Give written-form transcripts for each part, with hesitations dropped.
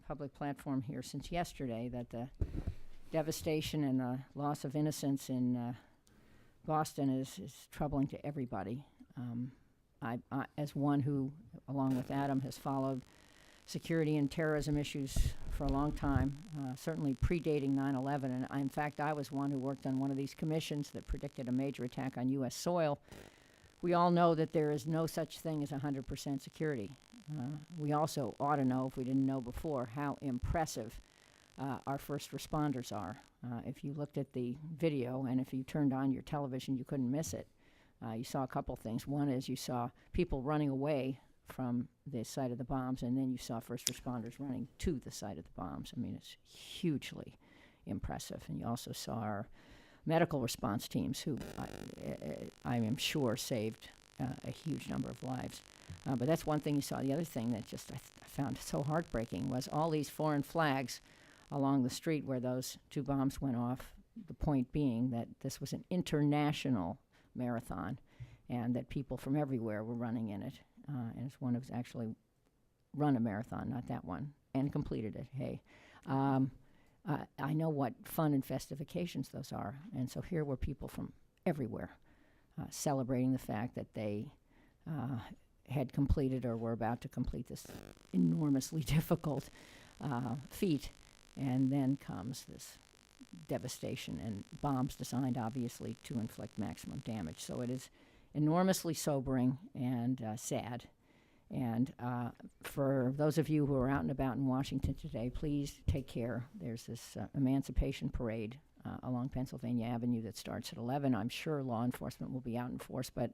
public platform here since yesterday that the devastation and the loss of innocence in Boston is troubling to everybody. I, as one who, along with Adam, has followed security and terrorism issues for a long time, certainly predating 9/11. And in fact, I was one who worked on one of these commissions that predicted a major attack on U.S. soil. We all know that there is no such thing as 100% security. We also ought to know, if we didn't know before, how impressive our first responders are. If you looked at the video and if you turned on your television, you couldn't miss it. You saw a couple things. One is you saw people running away from the site of the bombs, and then you saw first responders running to the site of the bombs. I mean, it's hugely impressive. And you also saw our medical response teams, who I am sure saved a huge number of lives. But that's one thing you saw. The other thing that just I found so heartbreaking was all these foreign flags along the street where those two bombs went off, the point being that this was an international marathon and that people from everywhere were running in it. And it's one who's actually run a marathon, not that one, and completed it. Hey, I know what fun and festive occasions those are. And so here were people from everywhere celebrating the fact that they had completed or were about to complete this enormously difficult feat. And then comes this devastation and bombs designed, obviously, to inflict maximum damage. So it is enormously sobering and sad. And for those of you who are out and about in Washington today, please take care. There's this Emancipation Parade along Pennsylvania Avenue that starts at 11. I'm sure law enforcement will be out in force, but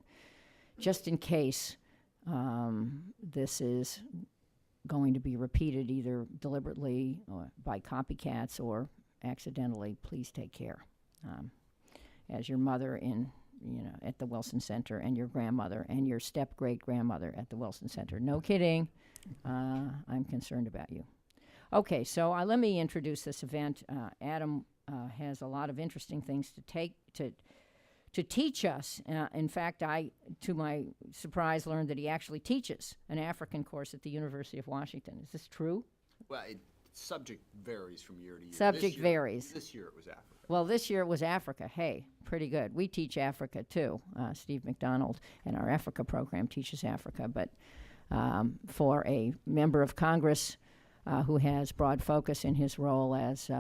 just in case this is going to be repeated either deliberately or by copycats or accidentally, please take care. As your mother at the Wilson Center, and your grandmother and your step-great-grandmother at the Wilson Center. No kidding. I'm concerned about you. Okay, so let me introduce this event. Adam has a lot of interesting things to teach us. In fact, I, to my surprise, learned that he actually teaches an African course at the University of Washington. Is this true? Well, subject varies from year to year. Subject varies. This year it was Africa. Well, this year it was Africa. Hey, pretty good. We teach Africa, too. Steve McDonald and our Africa program teaches Africa. But for a member of Congress who has broad focus in his role as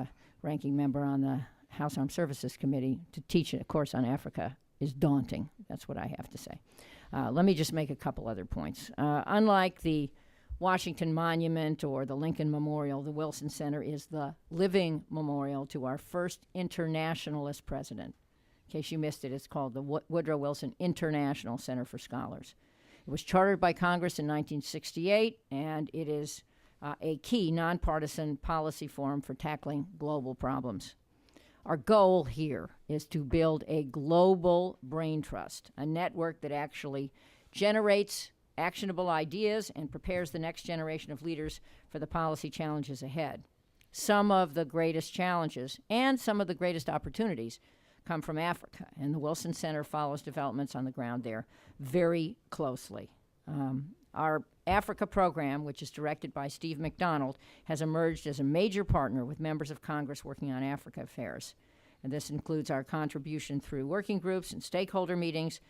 ranking member on the House Armed Services Committee, to teach a course on Africa is daunting. That's what I have to say. Let me just make a couple other points. Unlike the Washington Monument or the Lincoln Memorial, the Wilson Center is the living memorial to our first internationalist president. In case you missed it, it's called the Woodrow Wilson International Center for Scholars. It was chartered by Congress in 1968, and it is a key nonpartisan policy forum for tackling global problems. Our goal here is to build a global brain trust, a network that actually generates actionable ideas and prepares the next generation of leaders for the policy challenges ahead. Some of the greatest challenges and some of the greatest opportunities come from Africa, and the Wilson Center follows developments on the ground there very closely. Our Africa program, which is directed by Steve McDonald, has emerged as a major partner with members of Congress working on Africa affairs. And this includes our contribution through working groups and stakeholder meetings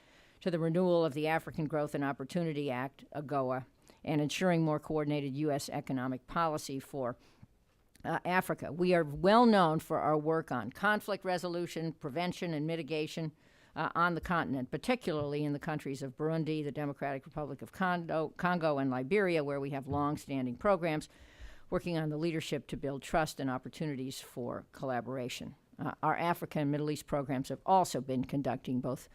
to the renewal of the African Growth and Opportunity Act, AGOA, and ensuring more coordinated U.S. economic policy for Africa. We are well known for our work on conflict resolution, prevention, and mitigation on the continent, particularly in the countries of Burundi, the Democratic Republic of Congo, and Liberia, where we have long-standing programs working on the leadership to build trust and opportunities for collaboration. Our Africa and Middle East programs have also been conducting both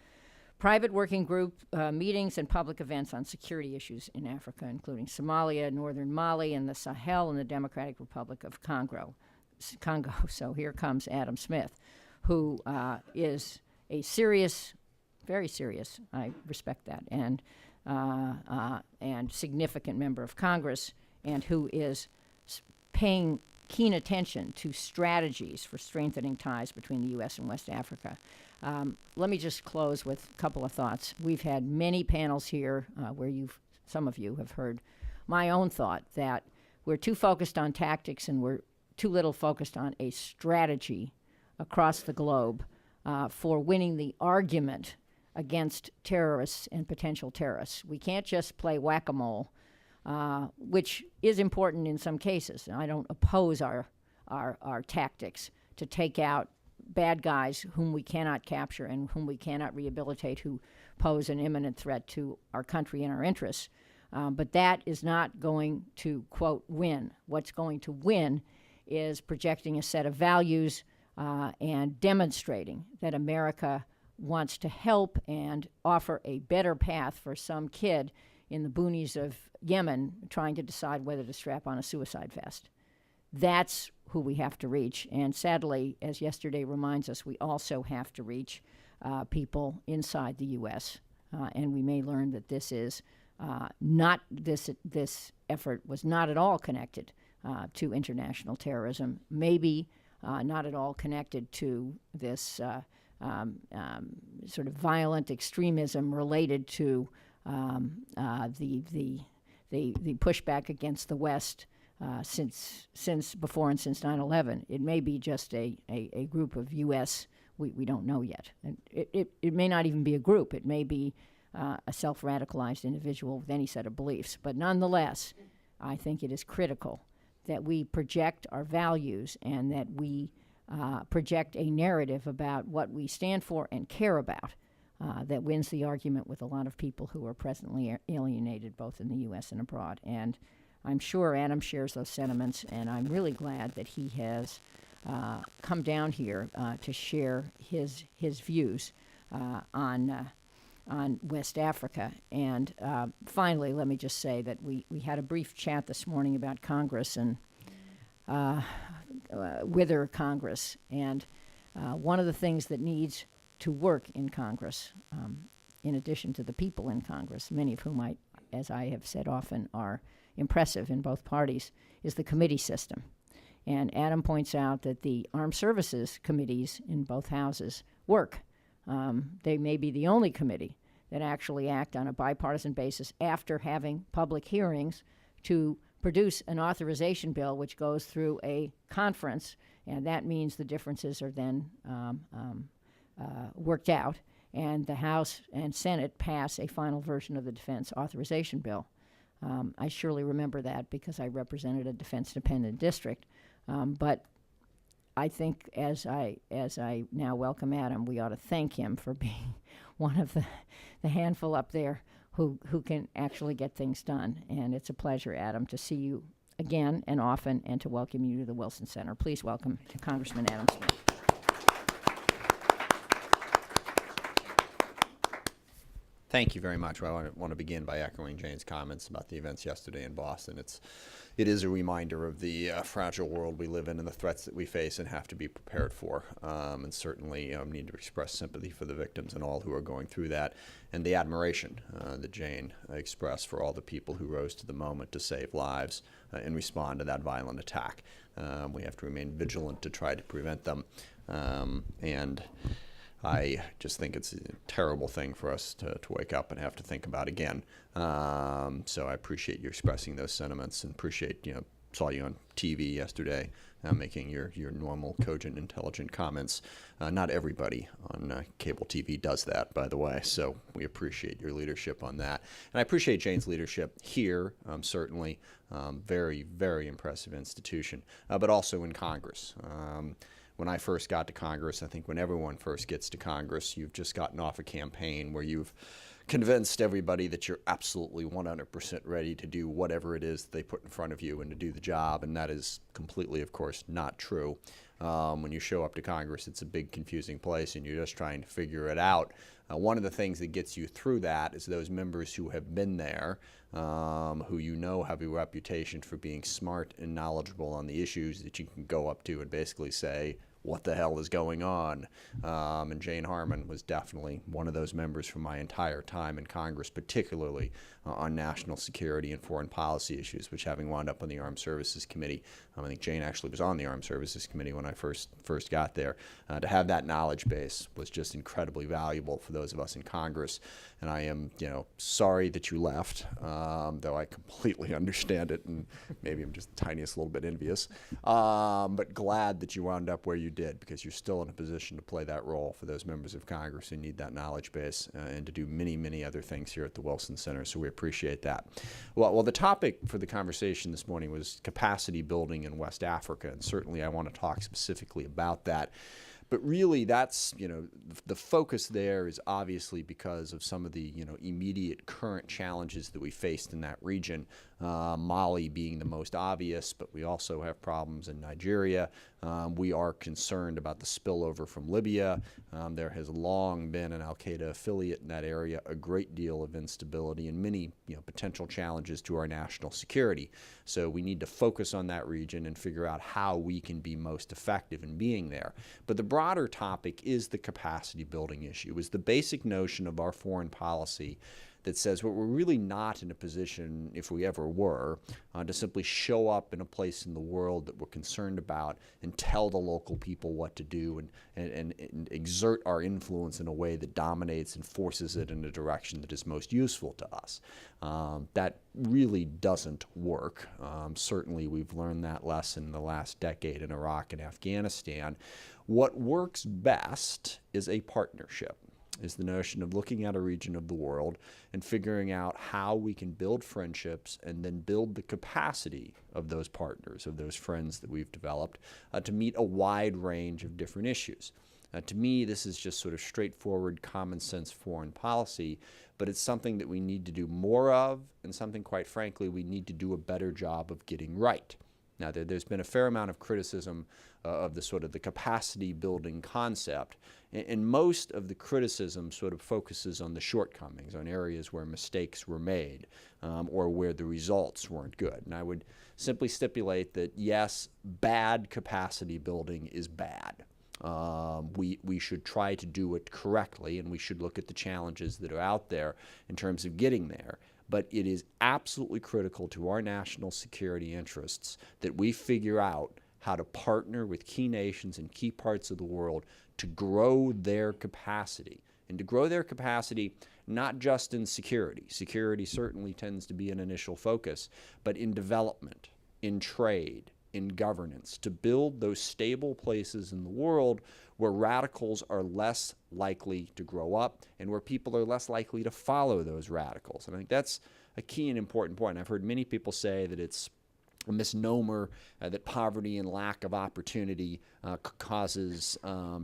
private working group meetings and public events on security issues in Africa, including Somalia, northern Mali, and the Sahel, and the Democratic Republic of Congo. So here comes Adam Smith, who is a serious, very serious, I respect that, and significant member of Congress, and who is paying keen attention to strategies for strengthening ties between the U.S. and West Africa. Let me just close with a couple of thoughts. We've had many panels here where some of you have heard my own thought that we're too focused on tactics and we're too little focused on a strategy across the globe for winning the argument against terrorists and potential terrorists. We can't just play whack-a-mole, which is important in some cases. I don't oppose our tactics to take out bad guys whom we cannot capture and whom we cannot rehabilitate, who pose an imminent threat to our country and our interests. But that is not going to, quote, win. What's going to win is projecting a set of values and demonstrating that America wants to help and offer a better path for some kid in the boonies of Yemen trying to decide whether to strap on a suicide vest. That's who we have to reach. And sadly, as yesterday reminds us, we also have to reach people inside the U.S. And we may learn that this is not this effort was not at all connected to international terrorism. Maybe not at all connected to this sort of violent extremism related to the pushback against the West since before and since 9/11. It may be just a group of U.S. We don't know yet. And it may not even be a group. It may be a self-radicalized individual with any set of beliefs. But nonetheless, I think it is critical that we project our values and that we project a narrative about what we stand for and care about that wins the argument with a lot of people who are presently alienated both in the U.S. and abroad. And I'm sure Adam shares those sentiments, and I'm really glad that he has come down here to share his views on West Africa. And finally, let me just say that we had a brief chat this morning about Congress and wither Congress. And one of the things that needs to work in Congress, in addition to the people in Congress, many of whom, as I have said often, are impressive in both parties, is the committee system. And Adam points out that the armed services committees in both houses work. They may be the only committee that actually act on a bipartisan basis after having public hearings to produce an authorization bill which goes through a conference, and that means the differences are then worked out, and the House and Senate pass a final version of the defense authorization bill. I surely remember that because I represented a defense-dependent district. But I think as I now welcome Adam, we ought to thank him for being one of the handful up there who can actually get things done. And it's a pleasure, Adam, to see you again and often and to welcome you to the Wilson Center. Please welcome Congressman Adam Smith. Thank you very much. Well, I want to begin by echoing Jane's comments about the events yesterday in Boston. It is a reminder of the fragile world we live in and the threats that we face and have to be prepared for. And certainly need to express sympathy for the victims and all who are going through that, and the admiration that Jane expressed for all the people who rose to the moment to save lives and respond to that violent attack. We have to remain vigilant to try to prevent them. And I just think it's a terrible thing for us to wake up and have to think about again. So I appreciate you expressing those sentiments and appreciate, saw you on TV yesterday making your normal, cogent, intelligent comments. Not everybody on cable TV does that, by the way, so we appreciate your leadership on that. And I appreciate Jane's leadership here, certainly. Very, very impressive institution, but also in Congress. When I first got to Congress, I think when everyone first gets to Congress, you've just gotten off a campaign where you've convinced everybody that you're absolutely 100% ready to do whatever it is they put in front of you and to do the job, and that is completely, of course, not true. When you show up to Congress, it's a big, confusing place, and you're just trying to figure it out. One of the things that gets you through that is those members who have been there, who have a reputation for being smart and knowledgeable on the issues that you can go up to and basically say, what the hell is going on? And Jane Harman was definitely one of those members from my entire time in Congress, particularly on national security and foreign policy issues, which having wound up on the Armed Services Committee, I think Jane actually was on the Armed Services Committee when I first got there. To have that knowledge base was just incredibly valuable for those of us in Congress. And I am, sorry that you left, though I completely understand it, and maybe I'm just the tiniest little bit envious. But glad that you wound up where you did, because you're still in a position to play that role for those members of Congress who need that knowledge base and to do many, many other things here at the Wilson Center. So we appreciate that. Well, the topic for the conversation this morning was capacity building in West Africa, and certainly I want to talk specifically about that. But really, that's, the focus there is obviously because of some of the, immediate current challenges that we faced in that region. Mali being the most obvious, but we also have problems in Nigeria. We are concerned about the spillover from Libya. There has long been an al-Qaeda affiliate in that area, a great deal of instability and many, potential challenges to our national security. So we need to focus on that region and figure out how we can be most effective in being there. But the broader topic is the capacity building issue, is the basic notion of our foreign policy that says, well, we're really not in a position, if we ever were, to simply show up in a place in the world that we're concerned about and tell the local people what to do and exert our influence in a way that dominates and forces it in a direction that is most useful to us. That really doesn't work. Certainly we've learned that lesson in the last decade in Iraq and Afghanistan. What works best is a partnership. Is the notion of looking at a region of the world and figuring out how we can build friendships and then build the capacity of those partners, of those friends that we've developed, to meet a wide range of different issues. To me, this is just sort of straightforward, common sense foreign policy, but it's something that we need to do more of, and something, quite frankly, we need to do a better job of getting right. Now, there's been a fair amount of criticism of the sort of the capacity building concept, and most of the criticism sort of focuses on the shortcomings, on areas where mistakes were made or where the results weren't good. And I would simply stipulate that, yes, bad capacity building is bad. We should try to do it correctly, and we should look at the challenges that are out there in terms of getting there. But it is absolutely critical to our national security interests that we figure out how to partner with key nations in key parts of the world to grow their capacity. And to grow their capacity not just in security. Security certainly tends to be an initial focus, but in development, in trade, in governance, to build those stable places in the world where radicals are less likely to grow up and where people are less likely to follow those radicals. And I think that's a key and important point. I've heard many people say that it's a misnomer that poverty and lack of opportunity causes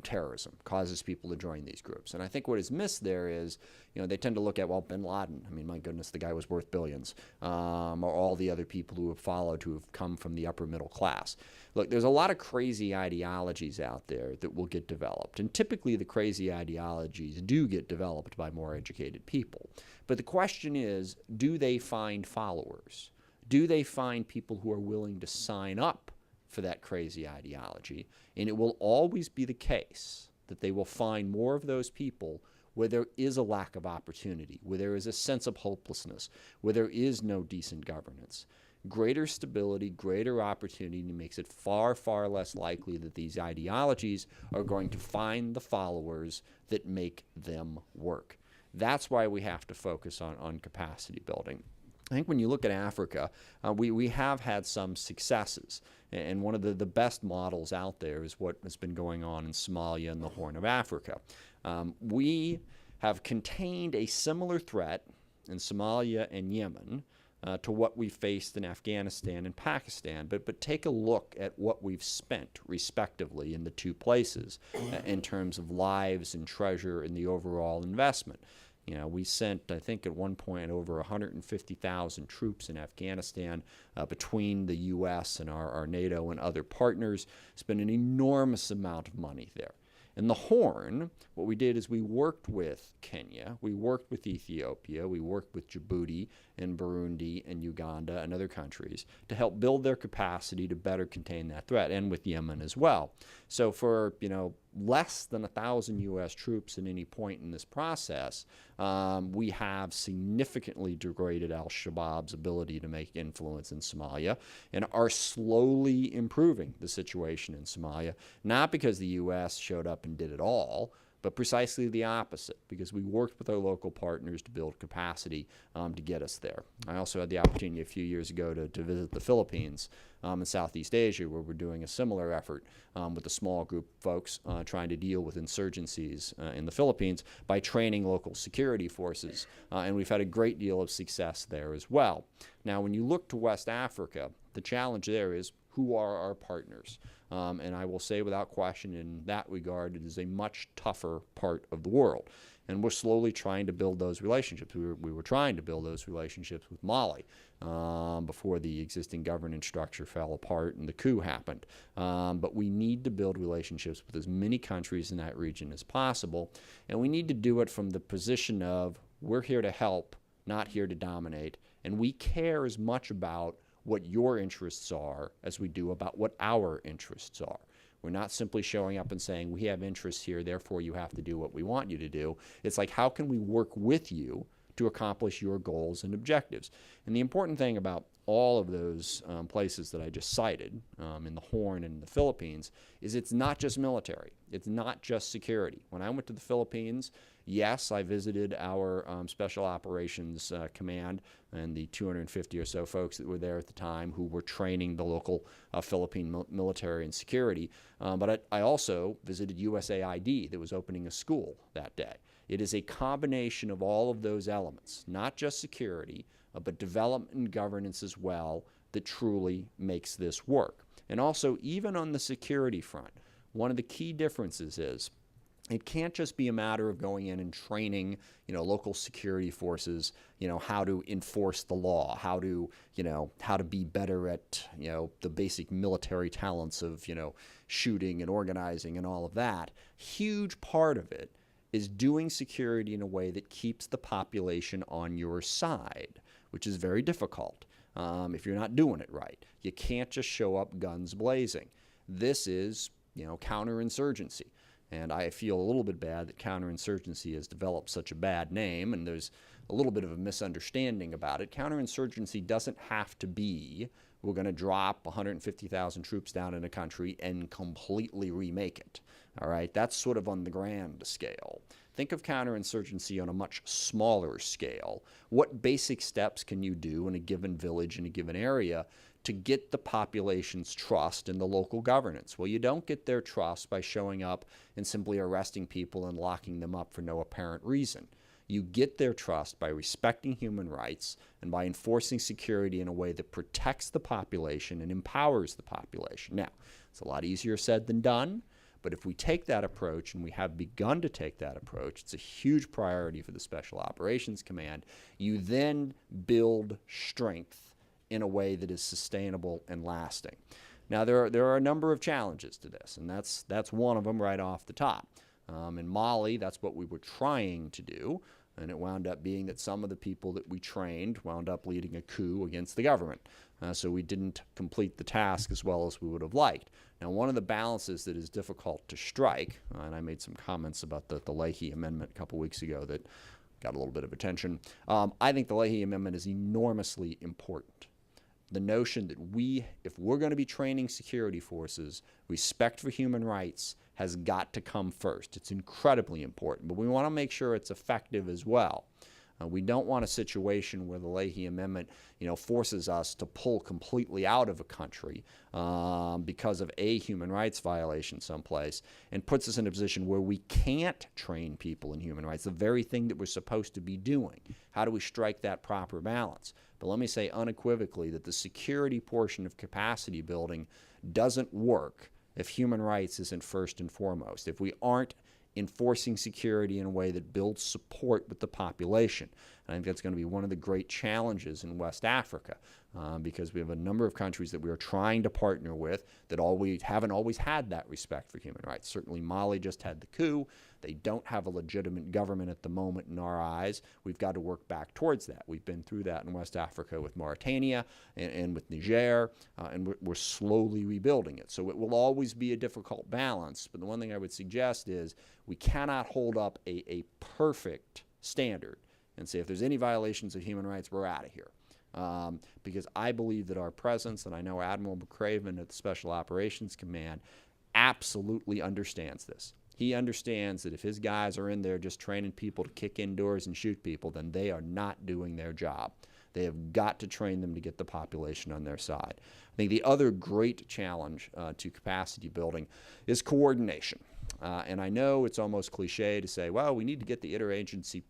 terrorism, causes people to join these groups. And I think what is missed there is, they tend to look at, well, bin Laden, I mean, my goodness, the guy was worth billions, or all the other people who have followed who have come from the upper middle class. Look, there's a lot of crazy ideologies out there that will get developed, and typically the crazy ideologies do get developed by more educated people. But the question is, do they find followers? Do they find people who are willing to sign up for that crazy ideology? And it will always be the case that they will find more of those people where there is a lack of opportunity, where there is a sense of hopelessness, where there is no decent governance. Greater stability, greater opportunity makes it far, far less likely that these ideologies are going to find the followers that make them work. That's why we have to focus on capacity building. I think when you look at Africa, we have had some successes. And one of the best models out there is what has been going on in Somalia and the Horn of Africa. We have contained a similar threat in Somalia and Yemen to what we faced in Afghanistan and Pakistan. But take a look at what we've spent, respectively, in the two places in terms of lives and treasure and the overall investment. We sent, I think, at one point over 150,000 troops in Afghanistan between the U.S. and our NATO and other partners. Spent an enormous amount of money there. In the Horn, what we did is we worked with Kenya, we worked with Ethiopia, we worked with Djibouti and Burundi and Uganda and other countries to help build their capacity to better contain that threat, and with Yemen as well. So for, less than 1,000 U.S. troops at any point in this process, we have significantly degraded al-Shabaab's ability to make influence in Somalia and are slowly improving the situation in Somalia, not because the U.S. showed up and did it all, but precisely the opposite, because we worked with our local partners to build capacity to get us there. I also had the opportunity a few years ago to visit the Philippines in Southeast Asia, where we're doing a similar effort with a small group of folks trying to deal with insurgencies in the Philippines by training local security forces, and we've had a great deal of success there as well. Now, when you look to West Africa, the challenge there is, who are our partners? And I will say without question, in that regard, it is a much tougher part of the world. And we're slowly trying to build those relationships. We were trying to build those relationships with Mali before the existing governance structure fell apart and the coup happened. But we need to build relationships with as many countries in that region as possible. And we need to do it from the position of, we're here to help, not here to dominate. And we care as much about what your interests are as we do about what our interests are. We're not simply showing up and saying, we have interests here, therefore you have to do what we want you to do. It's like, how can we work with you to accomplish your goals and objectives? And the important thing about all of those places that I just cited, in the Horn and in the Philippines, is it's not just military. It's not just security. When I went to the Philippines, yes, I visited our Special Operations Command and the 250 or so folks that were there at the time who were training the local Philippine military and security. But I also visited USAID that was opening a school that day. It is a combination of all of those elements, not just security, but development and governance as well, that truly makes this work. And also, even on the security front, one of the key differences is, it can't just be a matter of going in and training, local security forces, how to enforce the law, how to be better at, the basic military talents of, shooting and organizing and all of that. Huge part of it is doing security in a way that keeps the population on your side, which is very difficult if you're not doing it right. You can't just show up guns blazing. This is, counterinsurgency. And I feel a little bit bad that counterinsurgency has developed such a bad name, and there's a little bit of a misunderstanding about it. Counterinsurgency doesn't have to be, we're going to drop 150,000 troops down in a country and completely remake it. All right, that's sort of on the grand scale. Think of counterinsurgency on a much smaller scale. What basic steps can you do in a given village, in a given area, to get the population's trust in the local governance? Well, you don't get their trust by showing up and simply arresting people and locking them up for no apparent reason. You get their trust by respecting human rights and by enforcing security in a way that protects the population and empowers the population. Now, it's a lot easier said than done, but if we take that approach, and we have begun to take that approach, it's a huge priority for the Special Operations Command, you then build strength in a way that is sustainable and lasting. Now, there are a number of challenges to this, and that's one of them right off the top. In Mali, that's what we were trying to do, and it wound up being that some of the people that we trained wound up leading a coup against the government. So we didn't complete the task as well as we would have liked. Now, one of the balances that is difficult to strike, and I made some comments about the Leahy Amendment a couple weeks ago that got a little bit of attention. I think the Leahy Amendment is enormously important. The notion that if we're going to be training security forces, respect for human rights has got to come first. It's incredibly important, but we want to make sure it's effective as well. We don't want a situation where the Leahy Amendment, forces us to pull completely out of a country because of a human rights violation someplace, and puts us in a position where we can't train people in human rights, the very thing that we're supposed to be doing. How do we strike that proper balance? But let me say unequivocally that the security portion of capacity building doesn't work if human rights isn't first and foremost, if we aren't enforcing security in a way that builds support with the population. And I think that's going to be one of the great challenges in West Africa, because we have a number of countries that we are trying to partner with that haven't always had that respect for human rights. Certainly Mali just had the coup. They don't have a legitimate government at the moment in our eyes. We've got to work back towards that. We've been through that in West Africa with Mauritania and with Niger, and we're slowly rebuilding it. So it will always be a difficult balance, but the one thing I would suggest is we cannot hold up a perfect standard and say if there's any violations of human rights, we're out of here. Because I believe that our presence, and I know Admiral McCraven at the Special Operations Command absolutely understands this. He understands that if his guys are in there just training people to kick indoors and shoot people, then they are not doing their job. They have got to train them to get the population on their side. I think the other great challenge to capacity building is coordination. And I know it's almost cliche to say, well, we need to get the interagency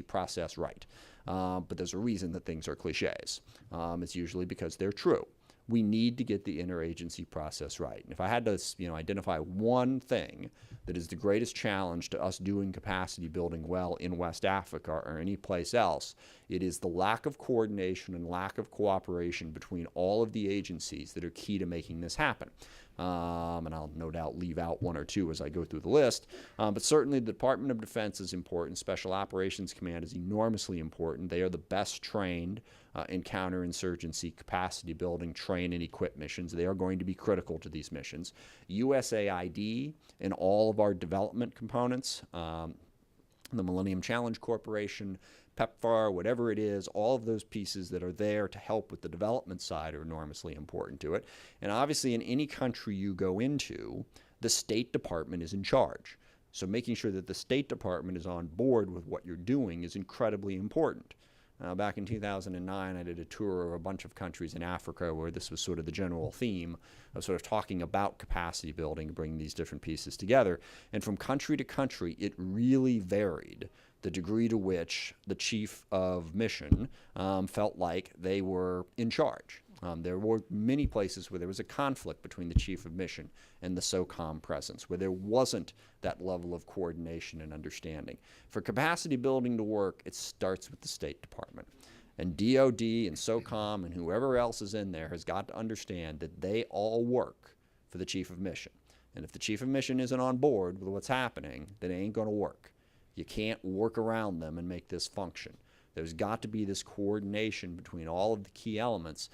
process right. But there's a reason that things are cliches. It's usually because they're true. We need to get the interagency process right. And if I had to, identify one thing that is the greatest challenge to us doing capacity building well in West Africa or any place else, it is the lack of coordination and lack of cooperation between all of the agencies that are key to making this happen. And I'll no doubt leave out one or two as I go through the list. But certainly the Department of Defense is important. Special Operations Command is enormously important. They are the best trained in counterinsurgency, capacity building, train, and equip missions. They are going to be critical to these missions. USAID and all of our development components, the Millennium Challenge Corporation, PEPFAR, whatever it is, all of those pieces that are there to help with the development side are enormously important to it. And obviously in any country you go into, the State Department is in charge. So making sure that the State Department is on board with what you're doing is incredibly important. Back in 2009, I did a tour of a bunch of countries in Africa where this was sort of the general theme of sort of talking about capacity building, bringing these different pieces together. And from country to country, it really varied the degree to which the chief of mission felt like they were in charge. There were many places where there was a conflict between the chief of mission and the SOCOM presence, where there wasn't that level of coordination and understanding. For capacity building to work, it starts with the State Department. And DOD and SOCOM and whoever else is in there has got to understand that they all work for the chief of mission. And if the chief of mission isn't on board with what's happening, then it ain't going to work. You can't work around them and make this function. There's got to be this coordination between all of the key elements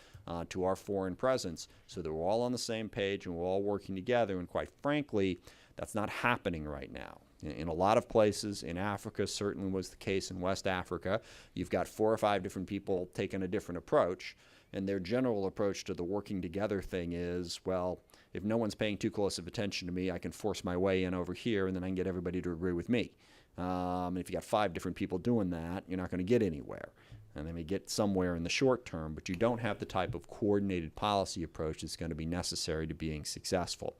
to our foreign presence so that we're all on the same page and we're all working together. And quite frankly, that's not happening right now. In a lot of places, in Africa, certainly was the case in West Africa, you've got 4 or 5 different people taking a different approach. And their general approach to the working together thing is, well, if no one's paying too close of attention to me, I can force my way in over here and then I can get everybody to agree with me. If you got 5 different people doing that, you're not going to get anywhere. And they may get somewhere in the short term, but you don't have the type of coordinated policy approach that's going to be necessary to being successful.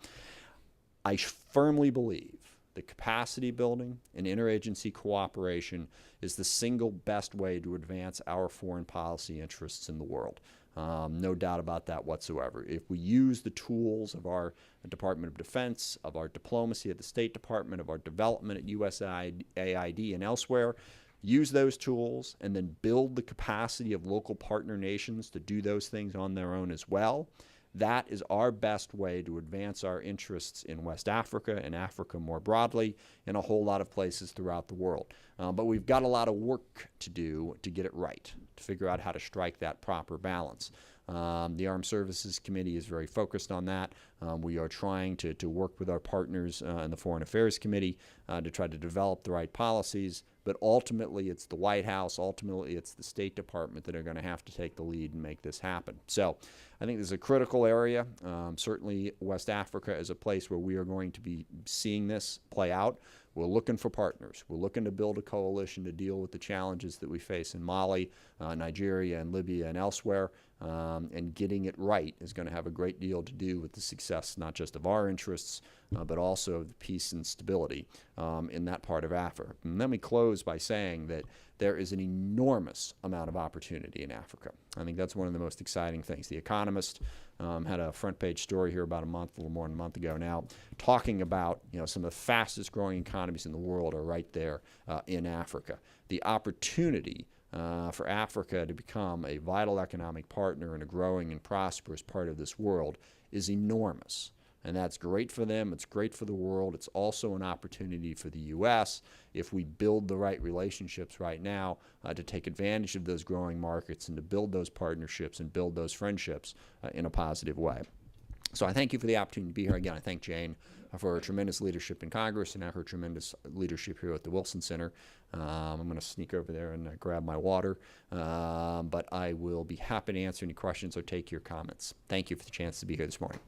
I firmly believe that capacity building and interagency cooperation is the single best way to advance our foreign policy interests in the world. No doubt about that whatsoever. If we use the tools of our Department of Defense, of our diplomacy at the State Department, of our development at USAID and elsewhere, use those tools and then build the capacity of local partner nations to do those things on their own as well, that is our best way to advance our interests in West Africa and Africa more broadly, in a whole lot of places throughout the world. But we've got a lot of work to do to get it right, to figure out how to strike that proper balance. The Armed Services Committee is very focused on that. We are trying to work with our partners in the Foreign Affairs Committee to try to develop the right policies. But ultimately, it's the White House, ultimately, it's the State Department that are going to have to take the lead and make this happen. So I think this is a critical area. Certainly, West Africa is a place where we are going to be seeing this play out. We're looking for partners. We're looking to build a coalition to deal with the challenges that we face in Mali, Nigeria, and Libya, and elsewhere. And getting it right is going to have a great deal to do with the success not just of our interests, but also of the peace and stability in that part of Africa. And let me close by saying that there is an enormous amount of opportunity in Africa. I think that's one of the most exciting things. The Economist had a front page story here about a little more than a month ago now, talking about some of the fastest growing economies in the world are right there in Africa. The opportunity for Africa to become a vital economic partner in a growing and prosperous part of this world is enormous. And that's great for them. It's great for the world. It's also an opportunity for the U.S. if we build the right relationships right now to take advantage of those growing markets and to build those partnerships and build those friendships in a positive way. So I thank you for the opportunity to be here. Again, I thank Jane for her tremendous leadership in Congress and her tremendous leadership here at the Wilson Center. I'm going to sneak over there and grab my water, but I will be happy to answer any questions or take your comments. Thank you for the chance to be here this morning.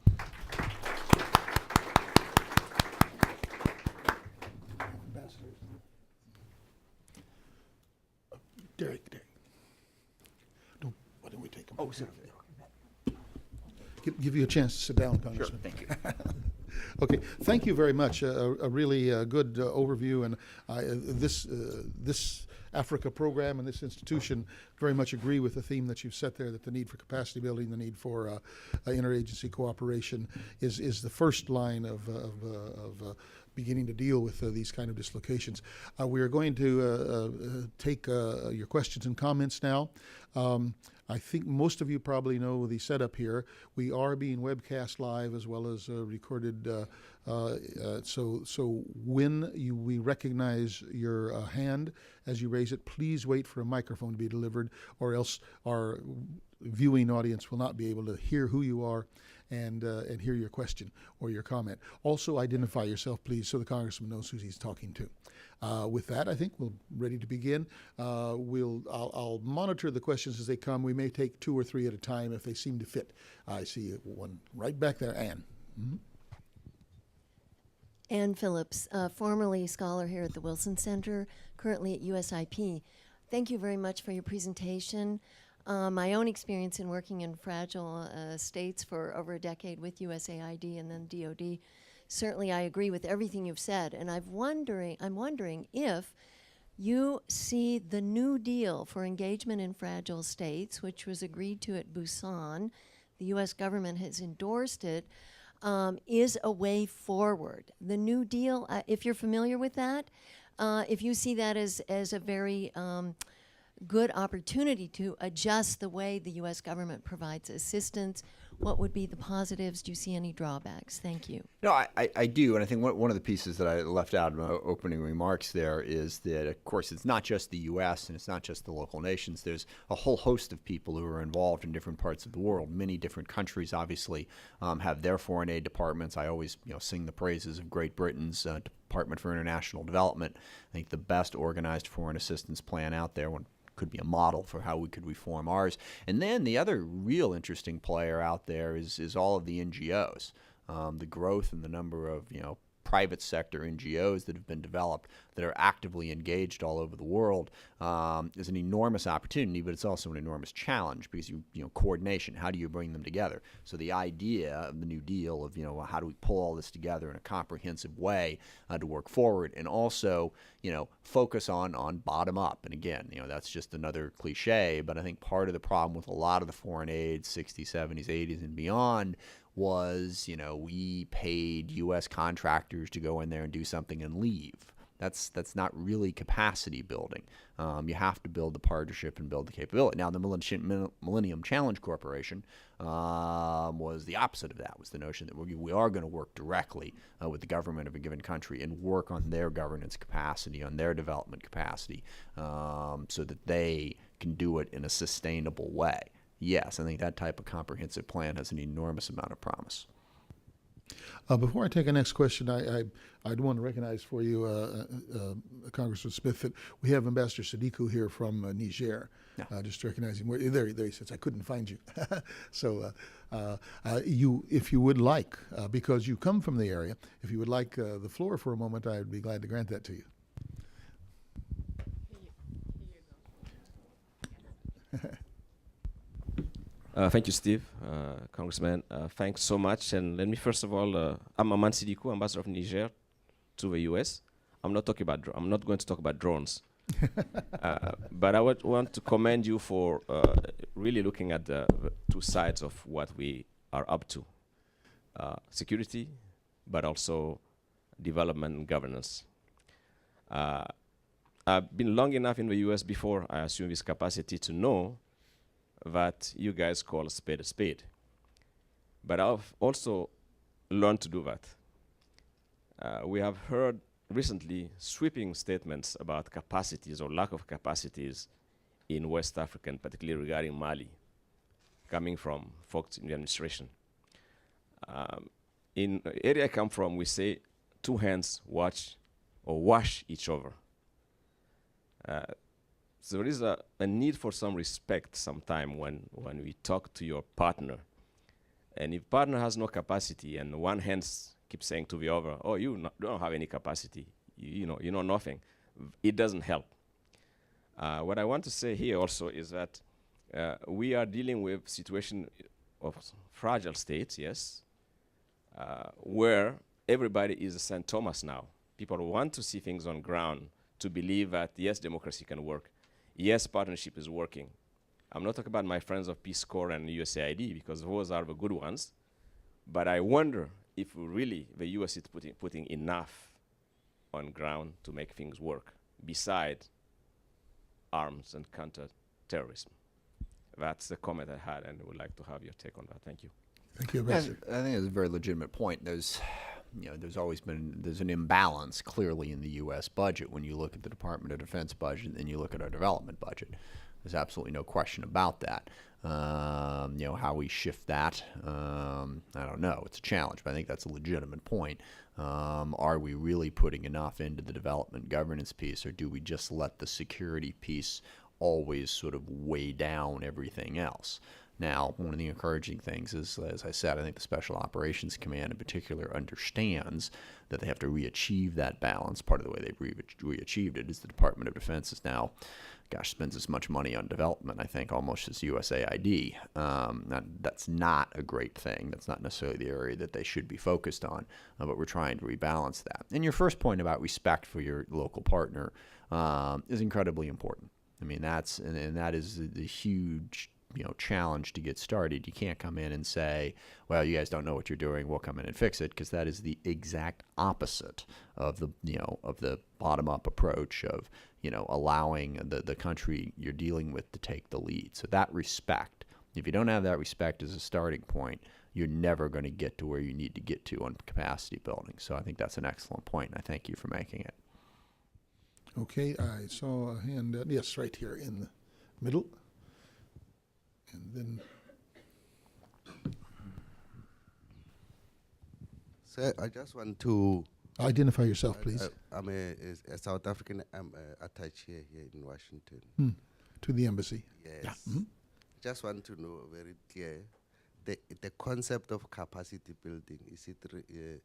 give you a chance to sit down, Congressman. Thank you. Okay, thank you very much. A really good overview, and this Africa program and this institution very much agree with the theme that you've set there, that the need for capacity building, the need for interagency cooperation is the first line of beginning to deal with these kind of dislocations. We are going to take your questions and comments now. I think most of you probably know the setup here. We are being webcast live as well as recorded. So when we recognize your hand as you raise it, please wait for a microphone to be delivered, or else our viewing audience will not be able to hear who you are and hear your question or your comment. Also, identify yourself, please, so the congressman knows who he's talking to. With that, I think we're ready to begin. I'll monitor the questions as they come. We may take 2 or 3 at a time if they seem to fit. I see one right back there, Ann. Mm-hmm. Ann Phillips, formerly scholar here at the Wilson Center, currently at USIP. Thank you very much for your presentation. My own experience in working in fragile states for over a decade with USAID and then DOD, certainly I agree with everything you've said. And I'm wondering if you see the New Deal for engagement in fragile states, which was agreed to at Busan, the U.S. government has endorsed it, is a way forward. The New Deal, if you're familiar with that, if you see that as a very good opportunity to adjust the way the U.S. government provides assistance, what would be the positives? Do you see any drawbacks? Thank you. No, I do, and I think one of the pieces that I left out in my opening remarks there is that, of course, it's not just the U.S. and it's not just the local nations. There's a whole host of people who are involved in different parts of the world. Many different countries, obviously, have their foreign aid departments. I always, sing the praises of Great Britain's Department for International Development. I think the best organized foreign assistance plan out there. Could be a model for how we could reform ours. And then the other real interesting player out there is all of the NGOs. The growth in the number of private sector NGOs that have been developed that are actively engaged all over the world is an enormous opportunity, but it's also an enormous challenge because coordination. How do you bring them together? So the idea of the New Deal of how do we pull all this together in a comprehensive way to work forward, and also focus on bottom up. And again, that's just another cliche, but I think part of the problem with a lot of the foreign aid, 60s, 70s, 80s, and beyond, was, we paid U.S. contractors to go in there and do something and leave. That's not really capacity building. You have to build the partnership and build the capability. Now, the Millennium Challenge Corporation was the opposite of that, was the notion that we are going to work directly with the government of a given country and work on their governance capacity, on their development capacity, so that they can do it in a sustainable way. Yes, I think that type of comprehensive plan has an enormous amount of promise. Before I take a next question, I'd want to recognize for you, Congressman Smith, that we have Ambassador Sadiku here from Niger. Yeah. Just recognizing there he sits. I couldn't find you. So if you would like, because you come from the area, if you would like the floor for a moment, I would be glad to grant that to you. Thank you, Steve, Congressman. Thanks so much. And let me first of all, I'm Aman Sidikou, ambassador of Niger to the U.S. I'm not going to talk about drones, but I would want to commend you for really looking at the 2 sides of what we are up to: security, but also development and governance. I've been long enough in the U.S. before I assume this capacity to know that you guys call a spade. But I've also learned to do that. We have heard recently sweeping statements about capacities or lack of capacities in West Africa, particularly regarding Mali, coming from folks in the administration. In the area I come from, we say 2 hands wash each other. So there is a need for some respect sometime when we talk to your partner. And if partner has no capacity and one hand keeps saying to the other, oh, you don't have any capacity, you know nothing, it doesn't help. What I want to say here also is that we are dealing with situation of fragile states, yes, where everybody is a St. Thomas now. People want to see things on ground to believe that, yes, democracy can work. Yes, partnership is working. I'm not talking about my friends of Peace Corps and USAID, because those are the good ones. But I wonder if really the US is putting enough on ground to make things work, beside arms and counter-terrorism. That's the comment I had, and I would like to have your take on that. Thank you. Thank you, Yeah, Ambassador. I think it's a very legitimate point. There's an imbalance clearly in the U.S. budget when you look at the Department of Defense budget and you look at our development budget. There's absolutely no question about that. How we shift that, I don't know. It's a challenge, but I think that's a legitimate point. Are we really putting enough into the development governance piece, or do we just let the security piece always sort of weigh down everything else? Now, one of the encouraging things is, as I said, I think the Special Operations Command in particular understands that they have to re-achieve that balance. Part of the way they've re-achieved it is the Department of Defense is now, spends as much money on development, I think, almost as USAID. That's not a great thing. That's not necessarily the area that they should be focused on, but we're trying to rebalance that. And your first point about respect for your local partner is incredibly important. I mean, that is the huge challenge to get started. You can't come in and say, well, you guys don't know what you're doing, we'll come in and fix it, because that is the exact opposite of the bottom-up approach of allowing the country you're dealing with to take the lead. So that respect, if you don't have that respect as a starting point, you're never going to get to where you need to get to on capacity building. So I think that's an excellent point, and I thank you for making it. Okay, I saw a hand, yes, right here in the middle. And then, Sir, I just want to. identify yourself, please, I'm a South African attaché here in Washington. to the embassy. Yes. Yeah. Mhm. Just want to know very clear the concept of capacity building. Is it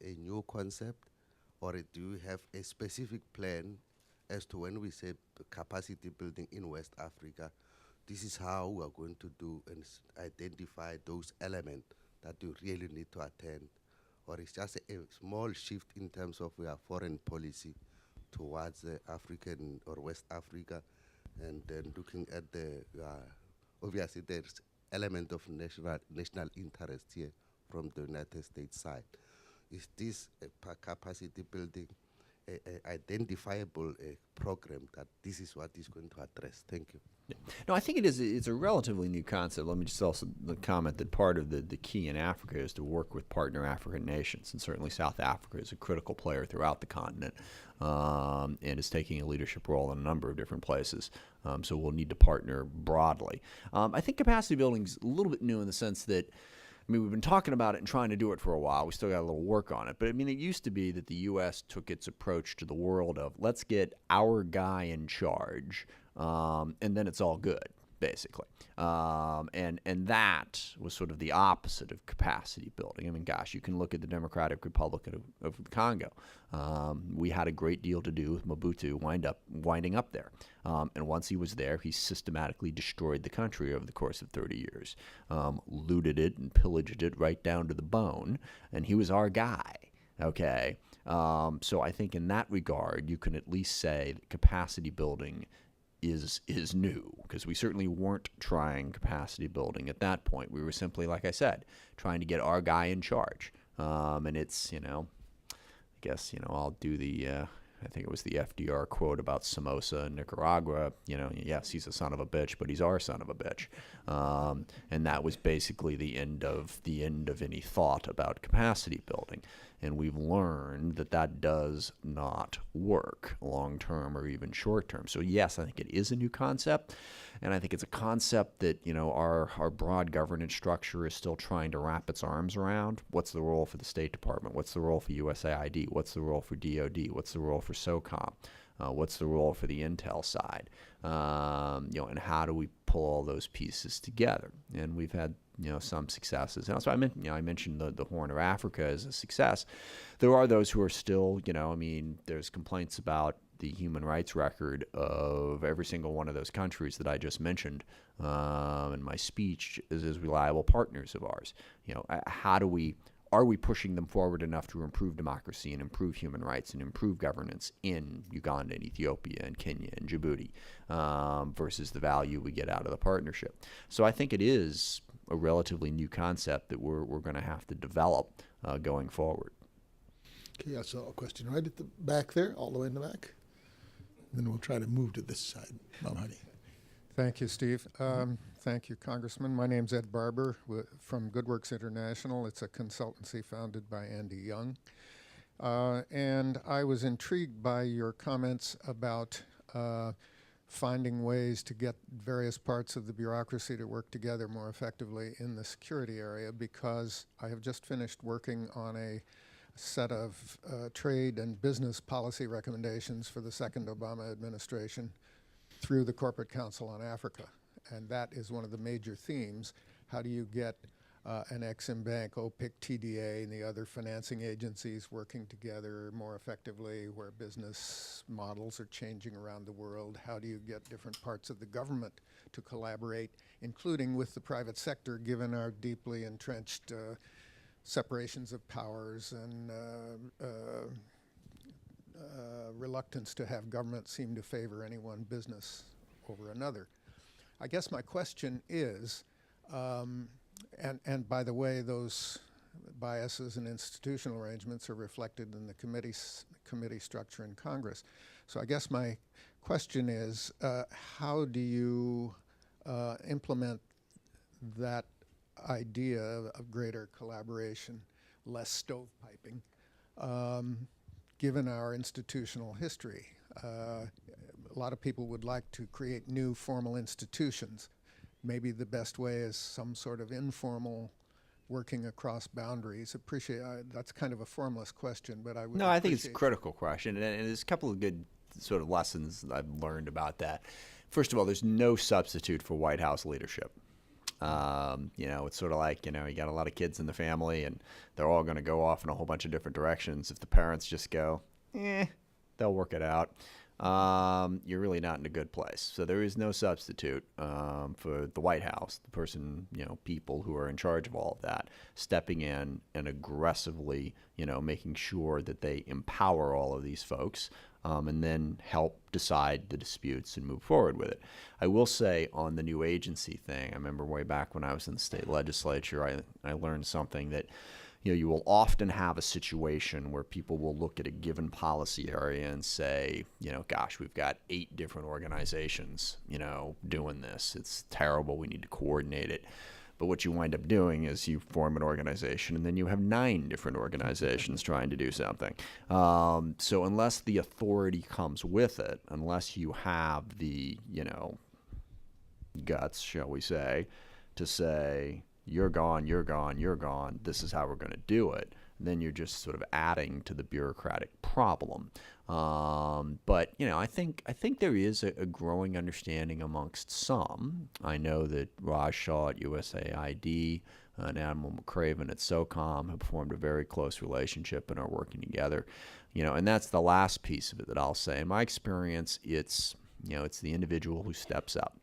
a new concept, or do you have a specific plan as to when we say capacity building in West Africa? This is how we are going to do and identify those elements that you really need to attend, or it's just a small shift in terms of our foreign policy towards African or West Africa, and then looking at the obviously there's element of national interest here from the United States side. Is this capacity building a identifiable program that this is what is going to address? Thank you. Yeah. No, I think it is. It's a relatively new concept. Let me just also comment that part of the key in Africa is to work with partner African nations, and certainly South Africa is a critical player throughout the continent, and is taking a leadership role in a number of different places. So we'll need to partner broadly. I think capacity building is a little bit new in the sense that, we've been talking about it and trying to do it for a while. We still got a little work on it. But, it used to be that the U.S. took its approach to the world of, let's get our guy in charge, and then it's all good, basically. And that was sort of the opposite of capacity building. You can look at the Democratic Republic of the Congo. We had a great deal to do with Mobutu winding up there. And once he was there, he systematically destroyed the country over the course of 30 years, looted it and pillaged it right down to the bone, and he was our guy, okay? So I think in that regard, you can at least say that capacity building is new, because we certainly weren't trying capacity building at that point. We were simply, like I said, trying to get our guy in charge. And it's, I'll do the, I think it was the FDR quote about Somoza in Nicaragua. Yes, he's a son of a bitch, but he's our son of a bitch. And that was basically the end of any thought about capacity building. And we've learned that does not work long term or even short term. So yes, I think it is a new concept, and I think it's a concept that our broad governance structure is still trying to wrap its arms around. What's the role for the State Department? What's the role for USAID? What's the role for DoD? What's the role for SOCOM? What's the role for the intel side? And how do we pull all those pieces together? And we've had some successes. And so I mentioned the Horn of Africa as a success. There are those who are still, there's complaints about the human rights record of every single one of those countries that I just mentioned in my speech as reliable partners of ours. Are we pushing them forward enough to improve democracy and improve human rights and improve governance in Uganda and Ethiopia and Kenya and Djibouti versus the value we get out of the partnership? So I think it is a relatively new concept that we're going to have to develop going forward. Okay, I saw a question right at the back there, all the way in the back. Then we'll try to move to this side. Mamadi. Thank you, Steve. Thank you, Congressman. My name's Ed Barber from GoodWorks International. It's a consultancy founded by Andy Young. And I was intrigued by your comments about finding ways to get various parts of the bureaucracy to work together more effectively in the security area, because I have just finished working on a set of trade and business policy recommendations for the second Obama administration through the Corporate Council on Africa. And that is one of the major themes. How do you get an Exim Bank, OPIC, TDA, and the other financing agencies working together more effectively where business models are changing around the world? How do you get different parts of the government to collaborate, including with the private sector, given our deeply entrenched separations of powers and reluctance to have government seem to favor any one business over another? I guess my question is, and by the way, those biases and institutional arrangements are reflected in the committee structure in Congress. So I guess my question is, how do you implement that idea of greater collaboration, less stovepiping, given our institutional history? A lot of people would like to create new formal institutions. Maybe the best way is some sort of informal working across boundaries. That's kind of a formless question, but I would No, I think it's a critical question, and there's a couple of good sort of lessons I've learned about that. First of all, there's no substitute for White House leadership. It's sort of like, you got a lot of kids in the family, and they're all going to go off in a whole bunch of different directions. If the parents just go, they'll work it out. You're really not in a good place. So there is no substitute for the White House, the person, people who are in charge of all of that, stepping in and aggressively, making sure that they empower all of these folks and then help decide the disputes and move forward with it. I will say on the new agency thing, I remember way back when I was in the state legislature, I learned something that you will often have a situation where people will look at a given policy area and say, gosh, we've got 8 different organizations, doing this. It's terrible. We need to coordinate it. But what you wind up doing is you form an organization, and then you have 9 different organizations trying to do something. So unless the authority comes with it, unless you have the, guts, shall we say, to say, you're gone, you're gone, you're gone, this is how we're going to do it, then you're just sort of adding to the bureaucratic problem. But I think there is a growing understanding amongst some. I know that Raj Shah at USAID and Admiral McCraven at SOCOM have formed a very close relationship and are working together. And that's the last piece of it that I'll say. In my experience, it's the individual who steps up.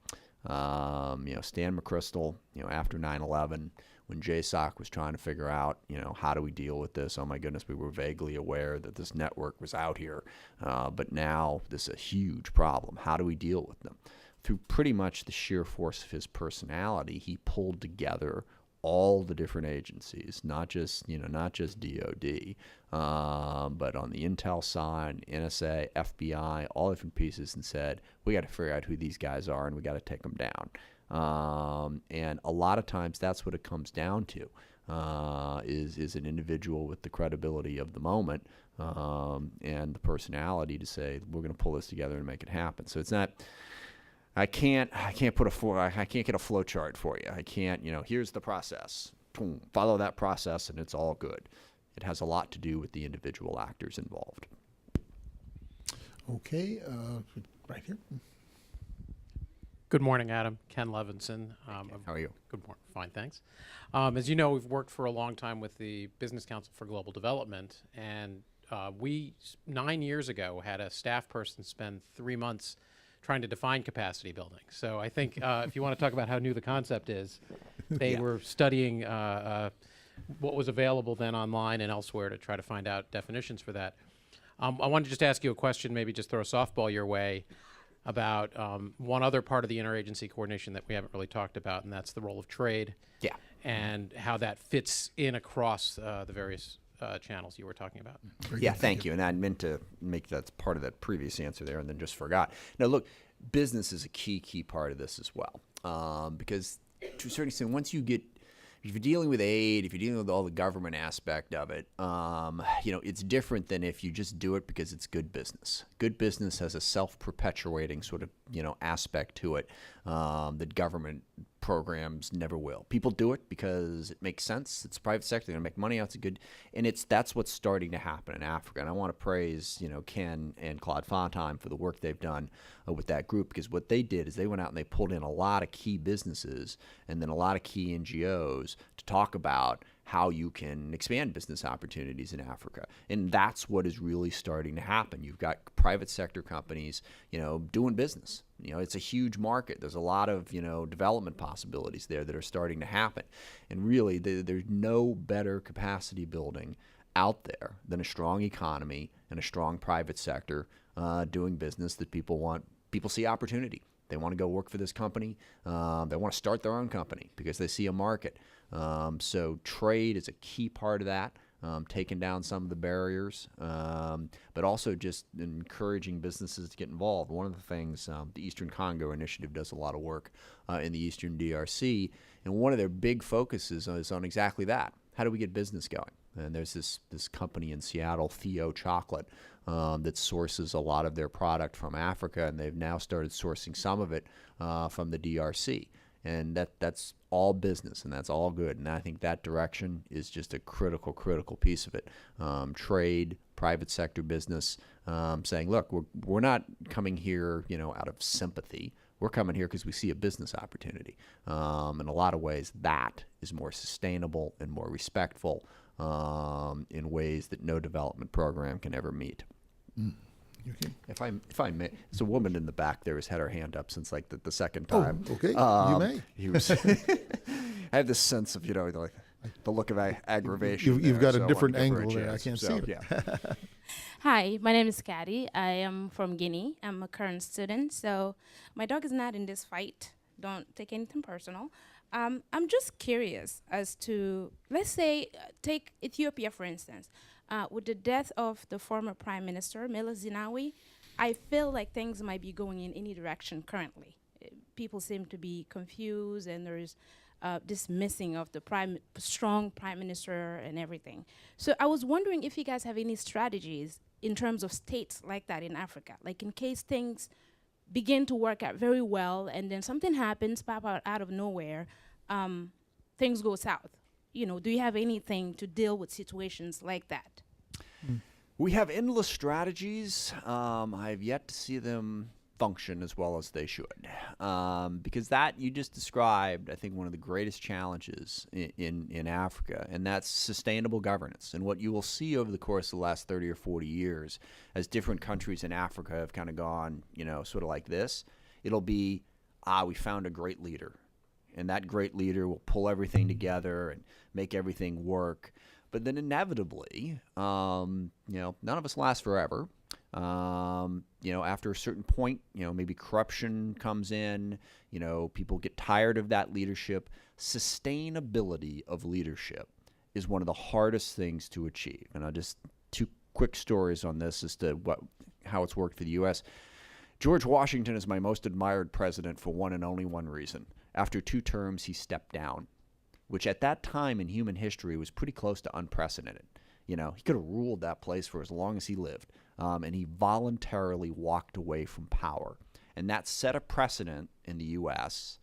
Stan McChrystal, after 9/11, when JSOC was trying to figure out, how do we deal with this? Oh my goodness, we were vaguely aware that this network was out here, but now this is a huge problem. How do we deal with them? Through pretty much the sheer force of his personality, he pulled together all the different agencies, not just DOD, but on the intel side, NSA, FBI, all different pieces, and said, we got to figure out who these guys are and we got to take them down. And a lot of times that's what it comes down to, is an individual with the credibility of the moment and the personality to say, we're going to pull this together and make it happen. So it's not. I can't get a flow chart for you. I can't, here's the process. Boom, follow that process and it's all good. It has a lot to do with the individual actors involved. Okay, right here. Good morning, Adam. Ken Levinson. How are you? Good morning. Fine, thanks. As you know, we've worked for a long time with the Business Council for Global Development, and We 9 years ago had a staff person spend 3 months trying to define capacity building. So I think if you want to talk about how new the concept is, they were studying what was available then online and elsewhere to try to find out definitions for that. I wanted to just ask you a question, maybe just throw a softball your way about one other part of the interagency coordination that we haven't really talked about, and that's the role of trade. Yeah. And how that fits in across the various channels you were talking about. Yeah, thank you. And I meant to make that part of that previous answer there and then just forgot. Now, look, business is a key part of this as well. Because to a certain extent, once you get, if you're dealing with aid, if you're dealing with all the government aspect of it, it's different than if you just do it because it's good business. Good business has a self-perpetuating sort of, aspect to it that government programs never will. People do it because it makes sense. It's private sector. They're going to make money out. It's a good, and that's what's starting to happen in Africa. And I want to praise, Ken and Claude Fontaine for the work they've done with that group, because what they did is they went out and they pulled in a lot of key businesses and then a lot of key NGOs to talk about how you can expand business opportunities in Africa. And that's what is really starting to happen. You've got private sector companies, doing business. It's a huge market. There's a lot of, development possibilities there that are starting to happen. And really, there's no better capacity building out there than a strong economy and a strong private sector doing business that people want. People see opportunity. They want to go work for this company. They want to start their own company because they see a market. So trade is a key part of that, taking down some of the barriers, but also just encouraging businesses to get involved. One of the things, the Eastern Congo Initiative does a lot of work in the Eastern DRC, and one of their big focuses is on exactly that. How do we get business going? And there's this company in Seattle, Theo Chocolate, that sources a lot of their product from Africa, and they've now started sourcing some of it from the DRC. And that's all business, and that's all good. And I think that direction is just a critical piece of it. Trade, private sector business, saying, look, we're not coming here, out of sympathy. We're coming here because we see a business opportunity. In a lot of ways, that is more sustainable and more respectful in ways that no development program can ever meet. Okay. If I may, there's a woman in the back there who's had her hand up since like the second time. Oh, okay. You may. He was. I have this sense of like the look of aggravation. You've there, got so a I different wanna give her angle there. I chance. can't So, see it. Yeah. Hi, my name is Caddy. I am from Guinea. I'm a current student, so my dog is not in this fight. Don't take anything personal. I'm just curious as to, let's say, take Ethiopia for instance. With the death of the former Prime Minister, Meles Zenawi, I feel like things might be going in any direction currently. People seem to be confused, and there's this missing of the strong Prime Minister and everything. So I was wondering if you guys have any strategies in terms of states like that in Africa, like in case things begin to work out very well and then something happens, pop out of nowhere, things go south. Do you have anything to deal with situations like that? We have endless strategies. I've yet to see them function as well as they should. Because that you just described, I think, one of the greatest challenges in Africa, and that's sustainable governance. And what you will see over the course of the last 30 or 40 years, as different countries in Africa have kind of gone, sort of like this, it'll be, we found a great leader. And that great leader will pull everything together and make everything work. But then inevitably, none of us last forever. After a certain point, maybe corruption comes in, people get tired of that leadership. Sustainability of leadership is one of the hardest things to achieve. And I'll just, two quick stories on this as to how it's worked for the U.S. George Washington is my most admired president for one and only one reason. After 2 terms, he stepped down, which at that time in human history was pretty close to unprecedented. He could have ruled that place for as long as he lived, and he voluntarily walked away from power. And that set a precedent in the U.S.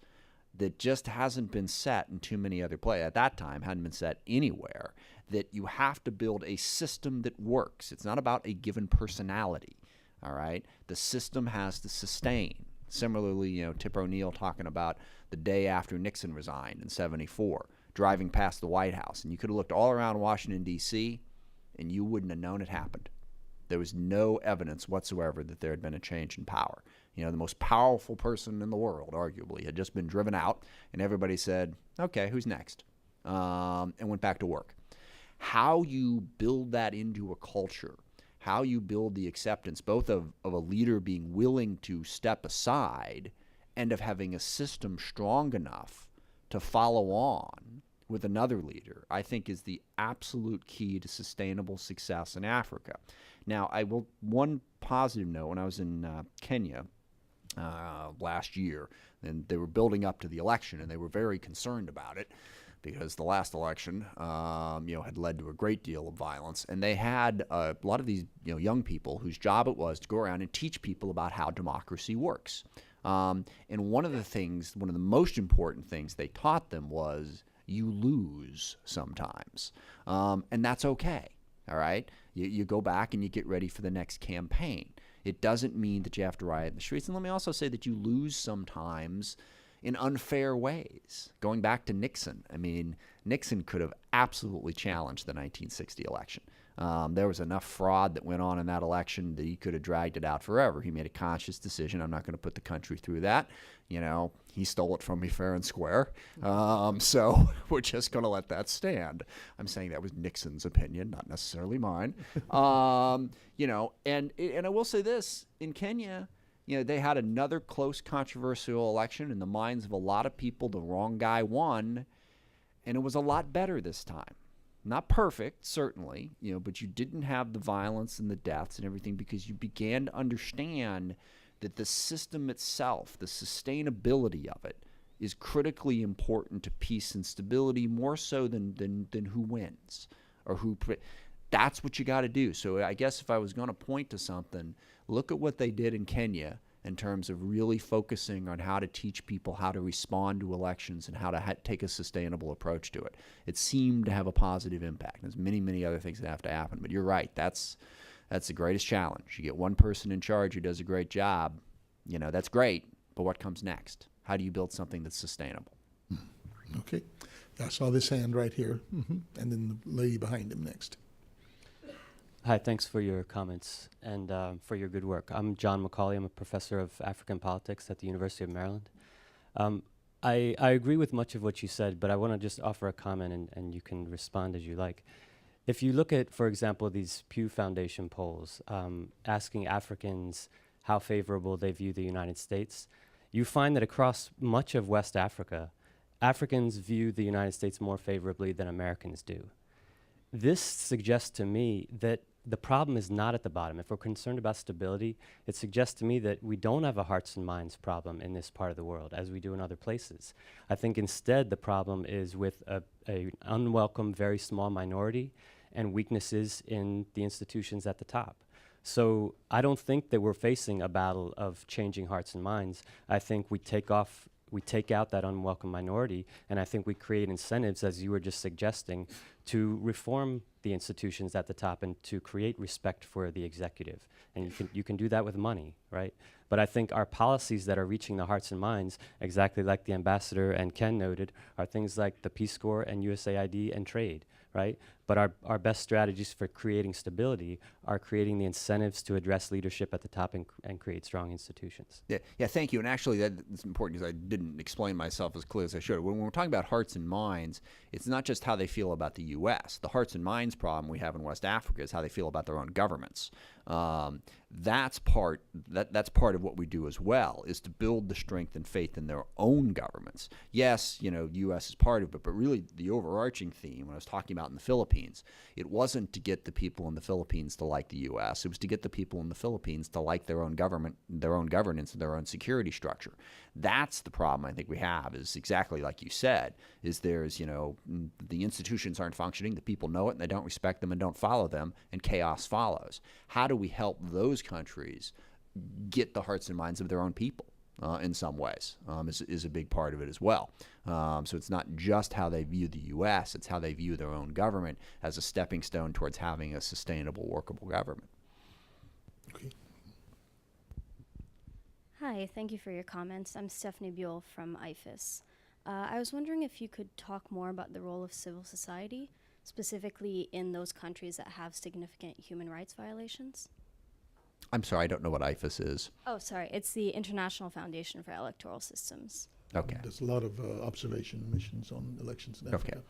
that just hasn't been set in too many other places. At that time, hadn't been set anywhere, that you have to build a system that works. It's not about a given personality, all right? The system has to sustain. Similarly, Tip O'Neill talking about the day after Nixon resigned in '74, driving past the White House. And you could have looked all around Washington, D.C., and you wouldn't have known it happened. There was no evidence whatsoever that there had been a change in power. You know, the most powerful person in the world, arguably, had just been driven out, and everybody said, okay, who's next? And went back to work. How you build that into a culture, how you build the acceptance both of a leader being willing to step aside and of having a system strong enough to follow on with another leader, I think is the absolute key to sustainable success in Africa. Now, one positive note, when I was in Kenya last year, and they were building up to the election, and they were very concerned about it because the last election, had led to a great deal of violence, and they had a lot of these, young people whose job it was to go around and teach people about how democracy works. And one of the most important things they taught them was you lose sometimes, and that's okay. All right, you go back and you get ready for the next campaign. It doesn't mean that you have to riot in the streets. And let me also say that you lose sometimes in unfair ways. Going back to Nixon, I mean, Nixon could have absolutely challenged the 1960 election. There was enough fraud that went on in that election that he could have dragged it out forever. He made a conscious decision. I'm not going to put the country through that. He stole it from me fair and square. So we're just going to let that stand. I'm saying that was Nixon's opinion, not necessarily mine. And I will say this, in Kenya, they had another close controversial election. In the minds of a lot of people, the wrong guy won, and it was a lot better this time. Not perfect, certainly, but you didn't have the violence and the deaths and everything because you began to understand that the system itself, the sustainability of it, is critically important to peace and stability, more so than who wins or who. That's what you got to do. So I guess if I was going to point to something, look at what they did in Kenya in terms of really focusing on how to teach people how to respond to elections and how to take a sustainable approach to it. It seemed to have a positive impact. There's many, many other things that have to happen, but you're right. That's the greatest challenge. You get one person in charge who does a great job, that's great, but what comes next? How do you build something that's sustainable? Okay. I saw this hand right here, and then the lady behind him next. Hi, thanks for your comments and for your good work. I'm John McCauley. I'm a professor of African politics at the University of Maryland. I agree with much of what you said, but I want to just offer a comment and you can respond as you like. If you look at, for example, these Pew Foundation polls asking Africans how favorable they view the United States, you find that across much of West Africa, Africans view the United States more favorably than Americans do. This suggests to me that the problem is not at the bottom. If we're concerned about stability, it suggests to me that we don't have a hearts and minds problem in this part of the world as we do in other places. I think instead the problem is with an unwelcome, very small minority and weaknesses in the institutions at the top. So I don't think that we're facing a battle of changing hearts and minds. I think we take out that unwelcome minority, and I think we create incentives, as you were just suggesting, to reform the institutions at the top and to create respect for the executive. And you can do that with money, right? But I think our policies that are reaching the hearts and minds, exactly like the ambassador and Ken noted, are things like the Peace Corps and USAID and trade, right? But our best strategies for creating stability are creating the incentives to address leadership at the top and create strong institutions. Yeah, thank you. And actually, that's important because I didn't explain myself as clearly as I should. When we're talking about hearts and minds, it's not just how they feel about the U.S. The hearts and minds problem we have in West Africa is how they feel about their own governments. That's part of what we do as well, is to build the strength and faith in their own governments. Yes, the U.S. is part of it, but really the overarching theme, when I was talking about in the Philippines, it wasn't to get the people in the Philippines to like the U.S. It was to get the people in the Philippines to like their own government, their own governance, and their own security structure. That's the problem I think we have, is exactly like you said, is there's, the institutions aren't functioning, the people know it, and they don't respect them and don't follow them, and chaos follows. How do we help those countries get the hearts and minds of their own people? In some ways, is a big part of it as well. So it's not just how they view the U.S., it's how they view their own government as a stepping stone towards having a sustainable, workable government. Okay. Hi, thank you for your comments. I'm Stephanie Buell from IFAS. I was wondering if you could talk more about the role of civil society. specifically in those countries that have significant human rights violations? I'm sorry, I don't know what IFAS is. Oh, sorry. It's the International Foundation for Electoral Systems. Okay. There's a lot of observation missions on elections in Africa. Okay.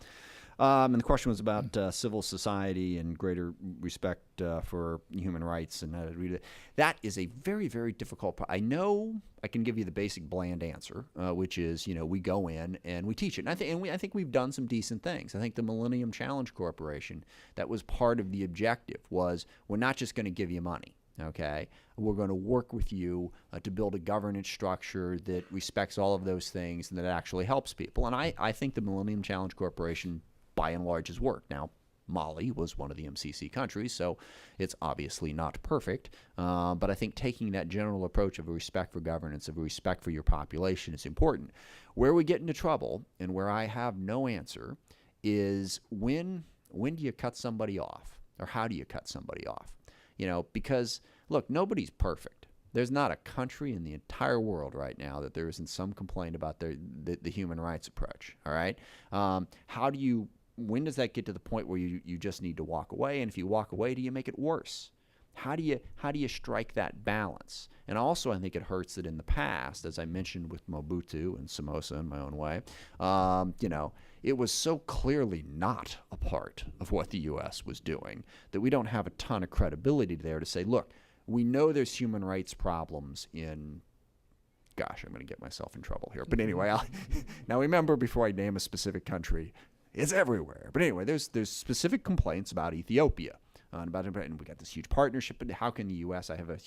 And the question was about civil society and greater respect for human rights and how to read it. That is a very, very difficult. I know I can give you the basic bland answer, which is, we go in and we teach it. And I think we've done some decent things. I think the Millennium Challenge Corporation, that was part of the objective, was we're not just going to give you money. Okay, we're going to work with you to build a governance structure that respects all of those things and that actually helps people. And I think the Millennium Challenge Corporation, by and large, has worked. Now, Mali was one of the MCC countries, so it's obviously not perfect. But I think taking that general approach of a respect for governance, of a respect for your population is important. Where we get into trouble and where I have no answer is when do you cut somebody off, or how do you cut somebody off? Because, look, nobody's perfect. There's not a country in the entire world right now that there isn't some complaint about the human rights approach, all right? When does that get to the point where you just need to walk away? And if you walk away, do you make it worse? How do you strike that balance? And also, I think it hurts that in the past, as I mentioned with Mobutu and Somoza in my own way, it was so clearly not a part of what the U.S. was doing that we don't have a ton of credibility there to say, look, we know there's human rights problems in, gosh, I'm going to get myself in trouble here. But anyway, now remember, before I name a specific country, it's everywhere. But anyway, there's specific complaints about Ethiopia. And we got this huge partnership. But how can the U.S.? I have a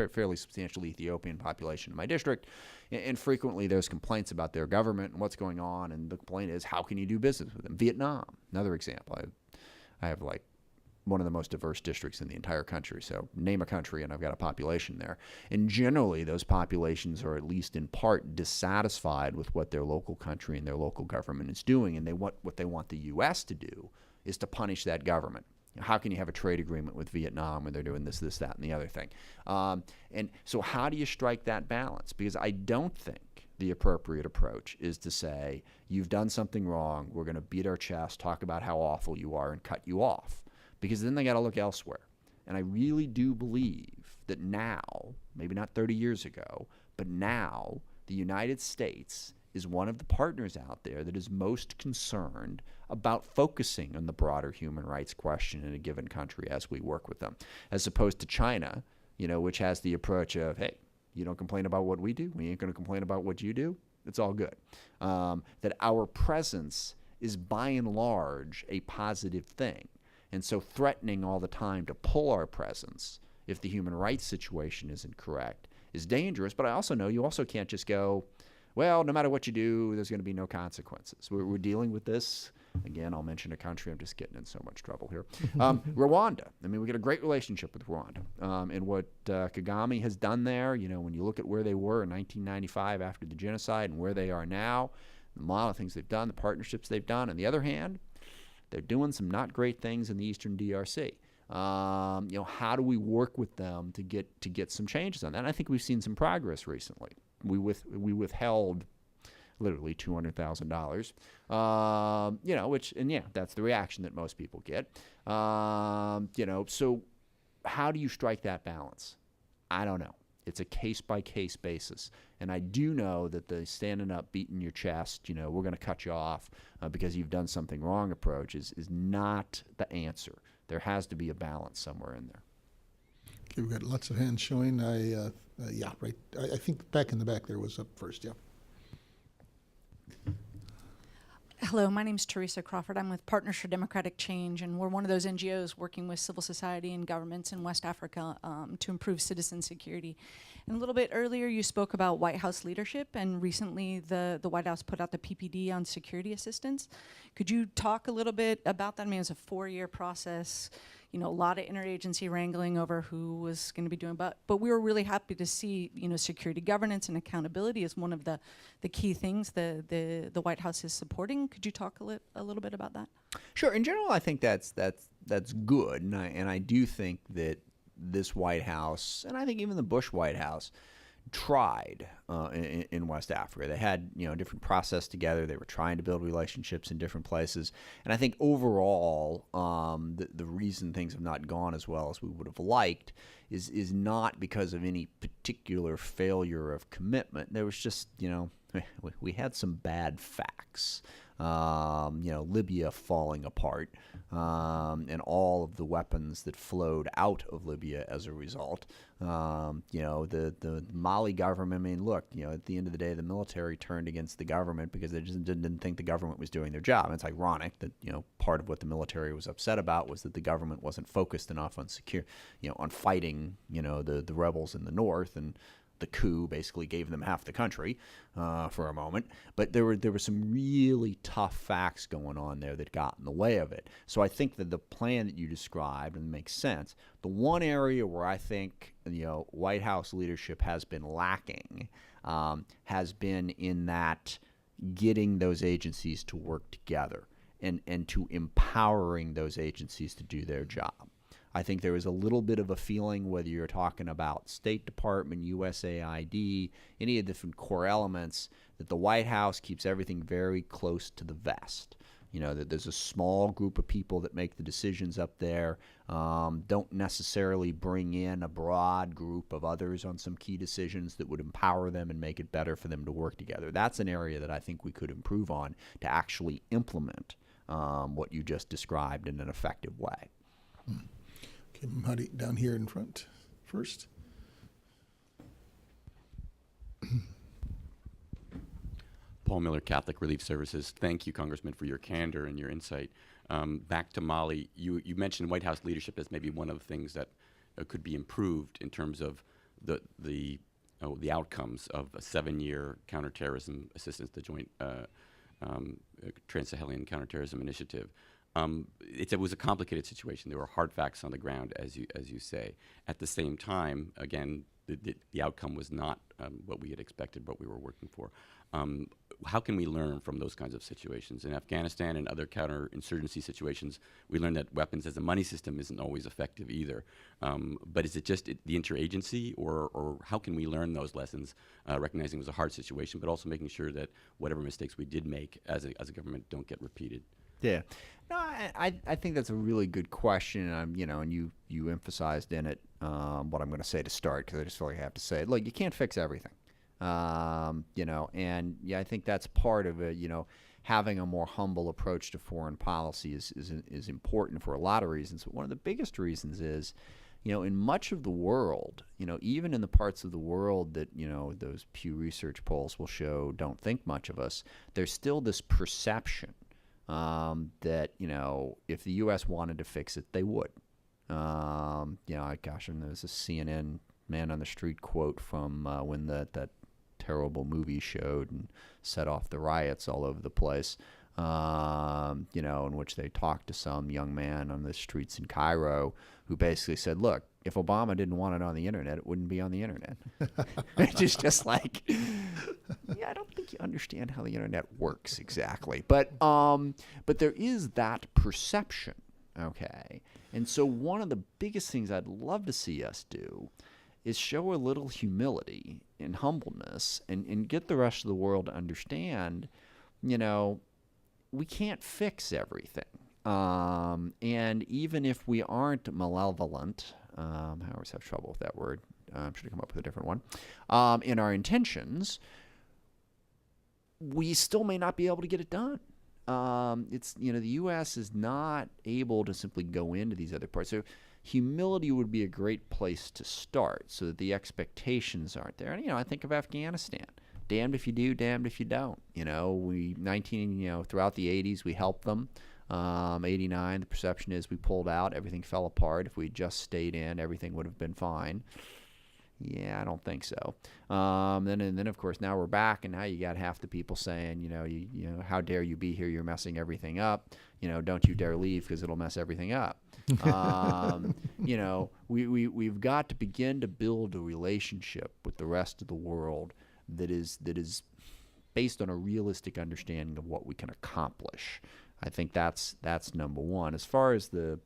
fairly substantial Ethiopian population in my district, and frequently there's complaints about their government and what's going on. And the complaint is, how can you do business with them? Vietnam, another example. I have like one of the most diverse districts in the entire country. So name a country, and I've got a population there. And generally, those populations are at least in part dissatisfied with what their local country and their local government is doing, and what they want the U.S. to do is to punish that government. How can you have a trade agreement with Vietnam when they're doing this, that, and the other thing? And so how do you strike that balance? Because I don't think the appropriate approach is to say, you've done something wrong, we're going to beat our chest, talk about how awful you are, and cut you off. Because then they got to look elsewhere. And I really do believe that now, maybe not 30 years ago, but now the United States is one of the partners out there that is most concerned about focusing on the broader human rights question in a given country as we work with them, as opposed to China, which has the approach of, hey, you don't complain about what we do, we ain't going to complain about what you do, it's all good. That our presence is by and large a positive thing. And so threatening all the time to pull our presence if the human rights situation isn't correct is dangerous. But I also know you also can't just go, well, no matter what you do, there's going to be no consequences. We're dealing with this. Again, I'll mention a country. I'm just getting in so much trouble here. Rwanda. I mean, we got a great relationship with Rwanda. And what Kagame has done there, when you look at where they were in 1995 after the genocide and where they are now, a lot of things they've done, the partnerships they've done. On the other hand, they're doing some not great things in the eastern DRC. How do we work with them to get some changes on that? And I think we've seen some progress recently. We withheld literally $200,000, that's the reaction that most people get. So how do you strike that balance? I don't know. It's a case-by-case basis. And I do know that the standing up, beating your chest, we're going to cut you off because you've done something wrong approach is not the answer. There has to be a balance somewhere in there. Okay, we've got lots of hands showing. I think back in the back there was up first, yeah. Hello, my name is Teresa Crawford. I'm with Partners for Democratic Change, and we're one of those NGOs working with civil society and governments in West Africa to improve citizen security. And a little bit earlier, you spoke about White House leadership, and recently the White House put out the PPD on security assistance. Could you talk a little bit about that? I mean, it was a 4-year process, a lot of interagency wrangling over who was going to be doing, but we were really happy to see, security governance and accountability is one of the key things the White House is supporting. Could you talk a little bit about that? Sure. In general, I think that's good, and I do think that this White House, and I think even the Bush White House, tried in West Africa. They had, different process together. They were trying to build relationships in different places. And I think overall, the reason things have not gone as well as we would have liked is not because of any particular failure of commitment. There was just, we had some bad facts. Libya falling apart, and all of the weapons that flowed out of Libya as a result. The Mali government, look, at the end of the day, the military turned against the government because they just didn't think the government was doing their job. And it's ironic that, part of what the military was upset about was that the government wasn't focused enough on on fighting, the rebels in the north, and the coup basically gave them half the country for a moment. But there were some really tough facts going on there that got in the way of it. So I think that the plan that you described, and makes sense, the one area where I think White House leadership has been lacking has been in that getting those agencies to work together and to empowering those agencies to do their job. I think there is a little bit of a feeling, whether you're talking about State Department, USAID, any of the different core elements, that the White House keeps everything very close to the vest. That there's a small group of people that make the decisions up there, don't necessarily bring in a broad group of others on some key decisions that would empower them and make it better for them to work together. That's an area that I think we could improve on to actually implement what you just described in an effective way. Okay, Mahdi, down here in front first. Paul Miller, Catholic Relief Services. Thank you, Congressman, for your candor and your insight. Back to Mali, you mentioned White House leadership as maybe one of the things that could be improved in terms of the outcomes of a 7-year counterterrorism assistance, the Joint Trans-Saharan Counterterrorism Initiative. It was a complicated situation. There were hard facts on the ground, as you say. At the same time, again, the outcome was not what we had expected, what we were working for. How can we learn from those kinds of situations? In Afghanistan and other counterinsurgency situations, we learned that weapons as a money system isn't always effective either. But is it just the interagency, or how can we learn those lessons, recognizing it was a hard situation, but also making sure that whatever mistakes we did make as a government don't get repeated? Yeah, no, I think that's a really good question, and you emphasized in it what I'm going to say to start, because I just feel like I have to say it. Look, you can't fix everything, and I think that's part of it. Having a more humble approach to foreign policy is important for a lot of reasons. But one of the biggest reasons is, in much of the world, even in the parts of the world that those Pew Research polls will show don't think much of us, there's still this perception that if the U.S. wanted to fix it, they would. And there's a CNN man on the street quote from when that terrible movie showed and set off the riots all over the place. In which they talked to some young man on the streets in Cairo who basically said, "Look, if Obama didn't want it on the internet, it wouldn't be on the internet." Which is just like, I don't think you understand how the internet works exactly. But there is that perception, okay? And so one of the biggest things I'd love to see us do is show a little humility and humbleness and get the rest of the world to understand, we can't fix everything. And even if we aren't malevolent, I always have trouble with that word. I should have come up with a different one. In our intentions, we still may not be able to get it done. The U.S. is not able to simply go into these other parts. So humility would be a great place to start, so that the expectations aren't there. And I think of Afghanistan. Damned if you do, damned if you don't. Throughout the 80s, we helped them. 89, the perception is we pulled out, everything fell apart. If we just stayed in, everything would have been fine. Yeah, I don't think so. Then of course now we're back, and now you got half the people saying, how dare you be here? You're messing everything up. Don't you dare leave because it'll mess everything up. We've got to begin to build a relationship with the rest of the world that is based on a realistic understanding of what we can accomplish. I think that's number one. As far as the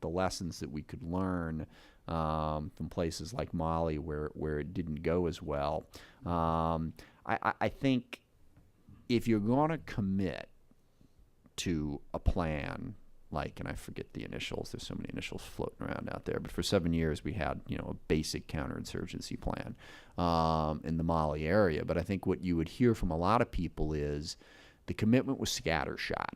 lessons that we could learn, from places like Mali where it didn't go as well. I think if you're going to commit to a plan, like, and I forget the initials, there's so many initials floating around out there, but for 7 years we had, a basic counterinsurgency plan in the Mali area. But I think what you would hear from a lot of people is the commitment was scattershot.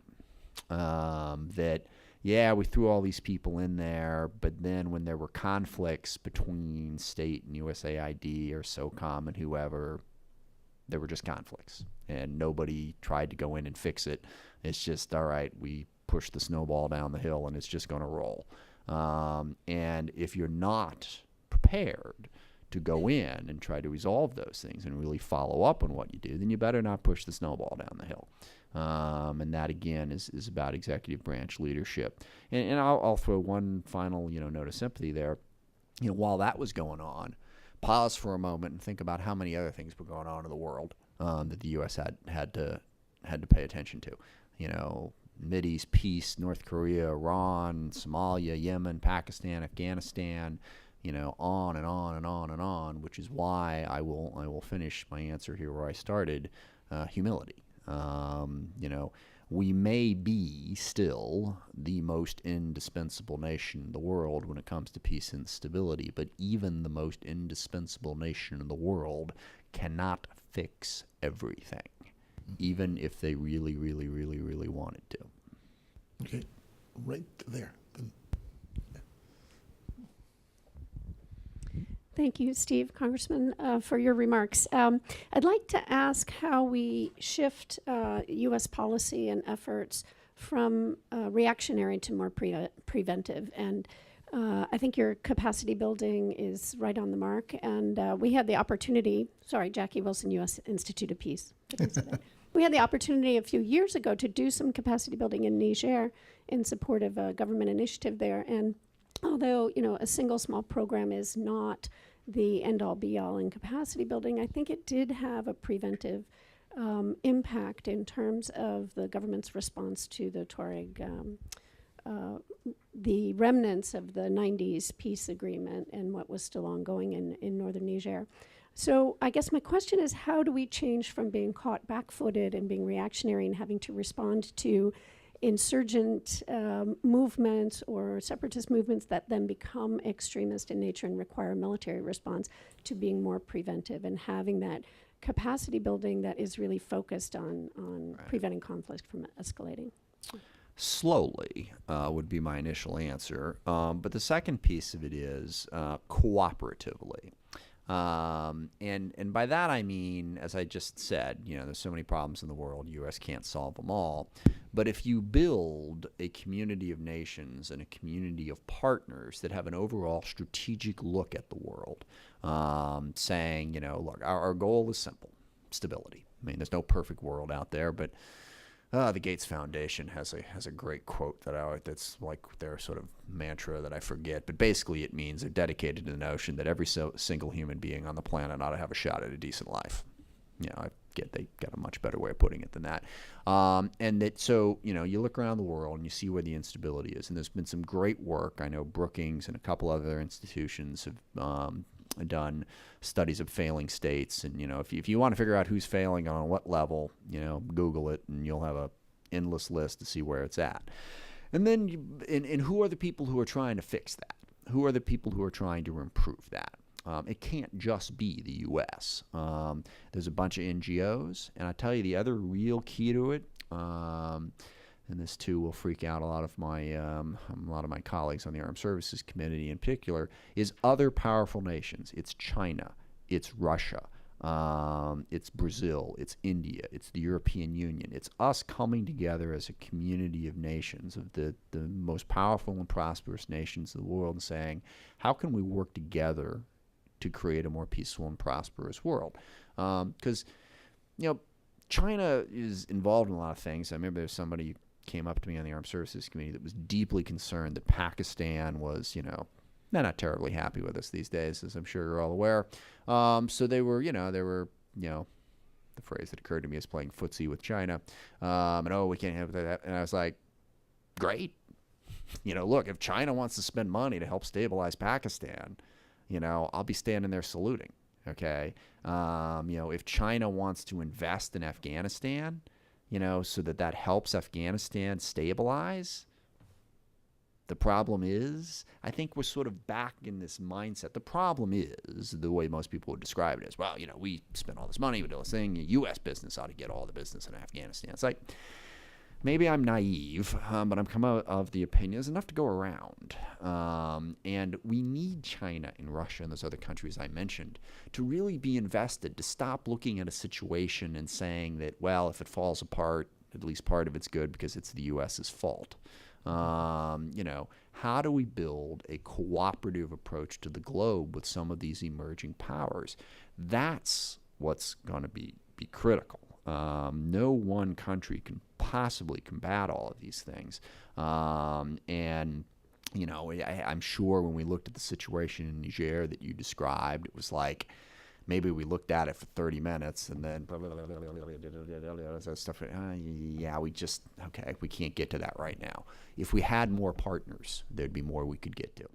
That, yeah, we threw all these people in there, but then when there were conflicts between state and USAID or SOCOM and whoever, there were just conflicts, and nobody tried to go in and fix it. It's just, all right, we push the snowball down the hill and it's just going to roll. And if you're not prepared to go in and try to resolve those things and really follow up on what you do, then you better not push the snowball down the hill. And that, again, is about executive branch leadership. And I'll throw one final, note of sympathy there. While that was going on, pause for a moment and think about how many other things were going on in the world that the U.S. had to pay attention to. Mideast peace, North Korea, Iran, Somalia, Yemen, Pakistan, Afghanistan, on and on and on and on, which is why I will finish my answer here where I started, humility. We may be still the most indispensable nation in the world when it comes to peace and stability, but even the most indispensable nation in the world cannot fix everything, even if they really, really, really, really wanted to. Okay, right there. Thank you, Steve, Congressman, for your remarks. I'd like to ask how we shift U.S. policy and efforts from reactionary to more preventive. And I think your capacity building is right on the mark. And we had the opportunity, Jackie Wilson, U.S. Institute of Peace. We had the opportunity a few years ago to do some capacity building in Niger in support of a government initiative there. And although, a single small program is not the end-all be-all in capacity building, I think it did have a preventive impact in terms of the government's response to the Tuareg, the remnants of the 90s peace agreement and what was still ongoing in northern Niger. So I guess my question is, how do we change from being caught back-footed and being reactionary and having to respond to insurgent movements or separatist movements that then become extremist in nature and require a military response, to being more preventive and having that capacity building that is really focused on preventing conflict from escalating? Slowly would be my initial answer. But the second piece of it is cooperatively. And by that I mean, as I just said, there's so many problems in the world, U.S. can't solve them all. But if you build a community of nations and a community of partners that have an overall strategic look at the world, saying, look, our goal is simple, stability. I mean, there's no perfect world out there, but the Gates Foundation has a great quote that's like their sort of mantra that I forget, but basically it means they're dedicated to the notion that every single human being on the planet ought to have a shot at a decent life. I get they got a much better way of putting it than that. And that, so, you look around the world and you see where the instability is, and there's been some great work. I know Brookings and a couple other institutions have done studies of failing states, and if you want to figure out who's failing on what level, Google it and you'll have a endless list to see where it's at. And then and who are the people who are trying to fix that? Who are the people who are trying to improve that? It can't just be the U.S. There's a bunch of NGOs, and I tell you the other real key to it, and this too will freak out a lot of my colleagues on the Armed Services Committee in particular, is other powerful nations. It's China, it's Russia, it's Brazil, it's India, it's the European Union. It's us coming together as a community of nations, of the most powerful and prosperous nations of the world, and saying, how can we work together to create a more peaceful and prosperous world? Because, China is involved in a lot of things. I remember there's somebody who came up to me on the Armed Services Committee that was deeply concerned that Pakistan was, they're not terribly happy with us these days, as I'm sure you're all aware. So they were, the phrase that occurred to me is playing footsie with China. And we can't have that. And I was like, great. look, if China wants to spend money to help stabilize Pakistan, I'll be standing there saluting. Okay. If China wants to invest in Afghanistan, so that helps Afghanistan stabilize. The problem is, I think we're sort of back in this mindset. The problem is, the way most people would describe it is, well, we spend all this money, we do this thing, U.S. business ought to get all the business in Afghanistan. It's like, maybe I'm naive, but I'm coming out of the opinion there's enough to go around. And we need China and Russia and those other countries I mentioned to really be invested, to stop looking at a situation and saying that, well, if it falls apart, at least part of it's good because it's the U.S.'s fault. How do we build a cooperative approach to the globe with some of these emerging powers? That's what's going to be critical. No one country can possibly combat all of these things. I'm sure when we looked at the situation in Niger that you described, it was like maybe we looked at it for 30 minutes and then stuff. We can't get to that right now. If we had more partners, there'd be more we could get to.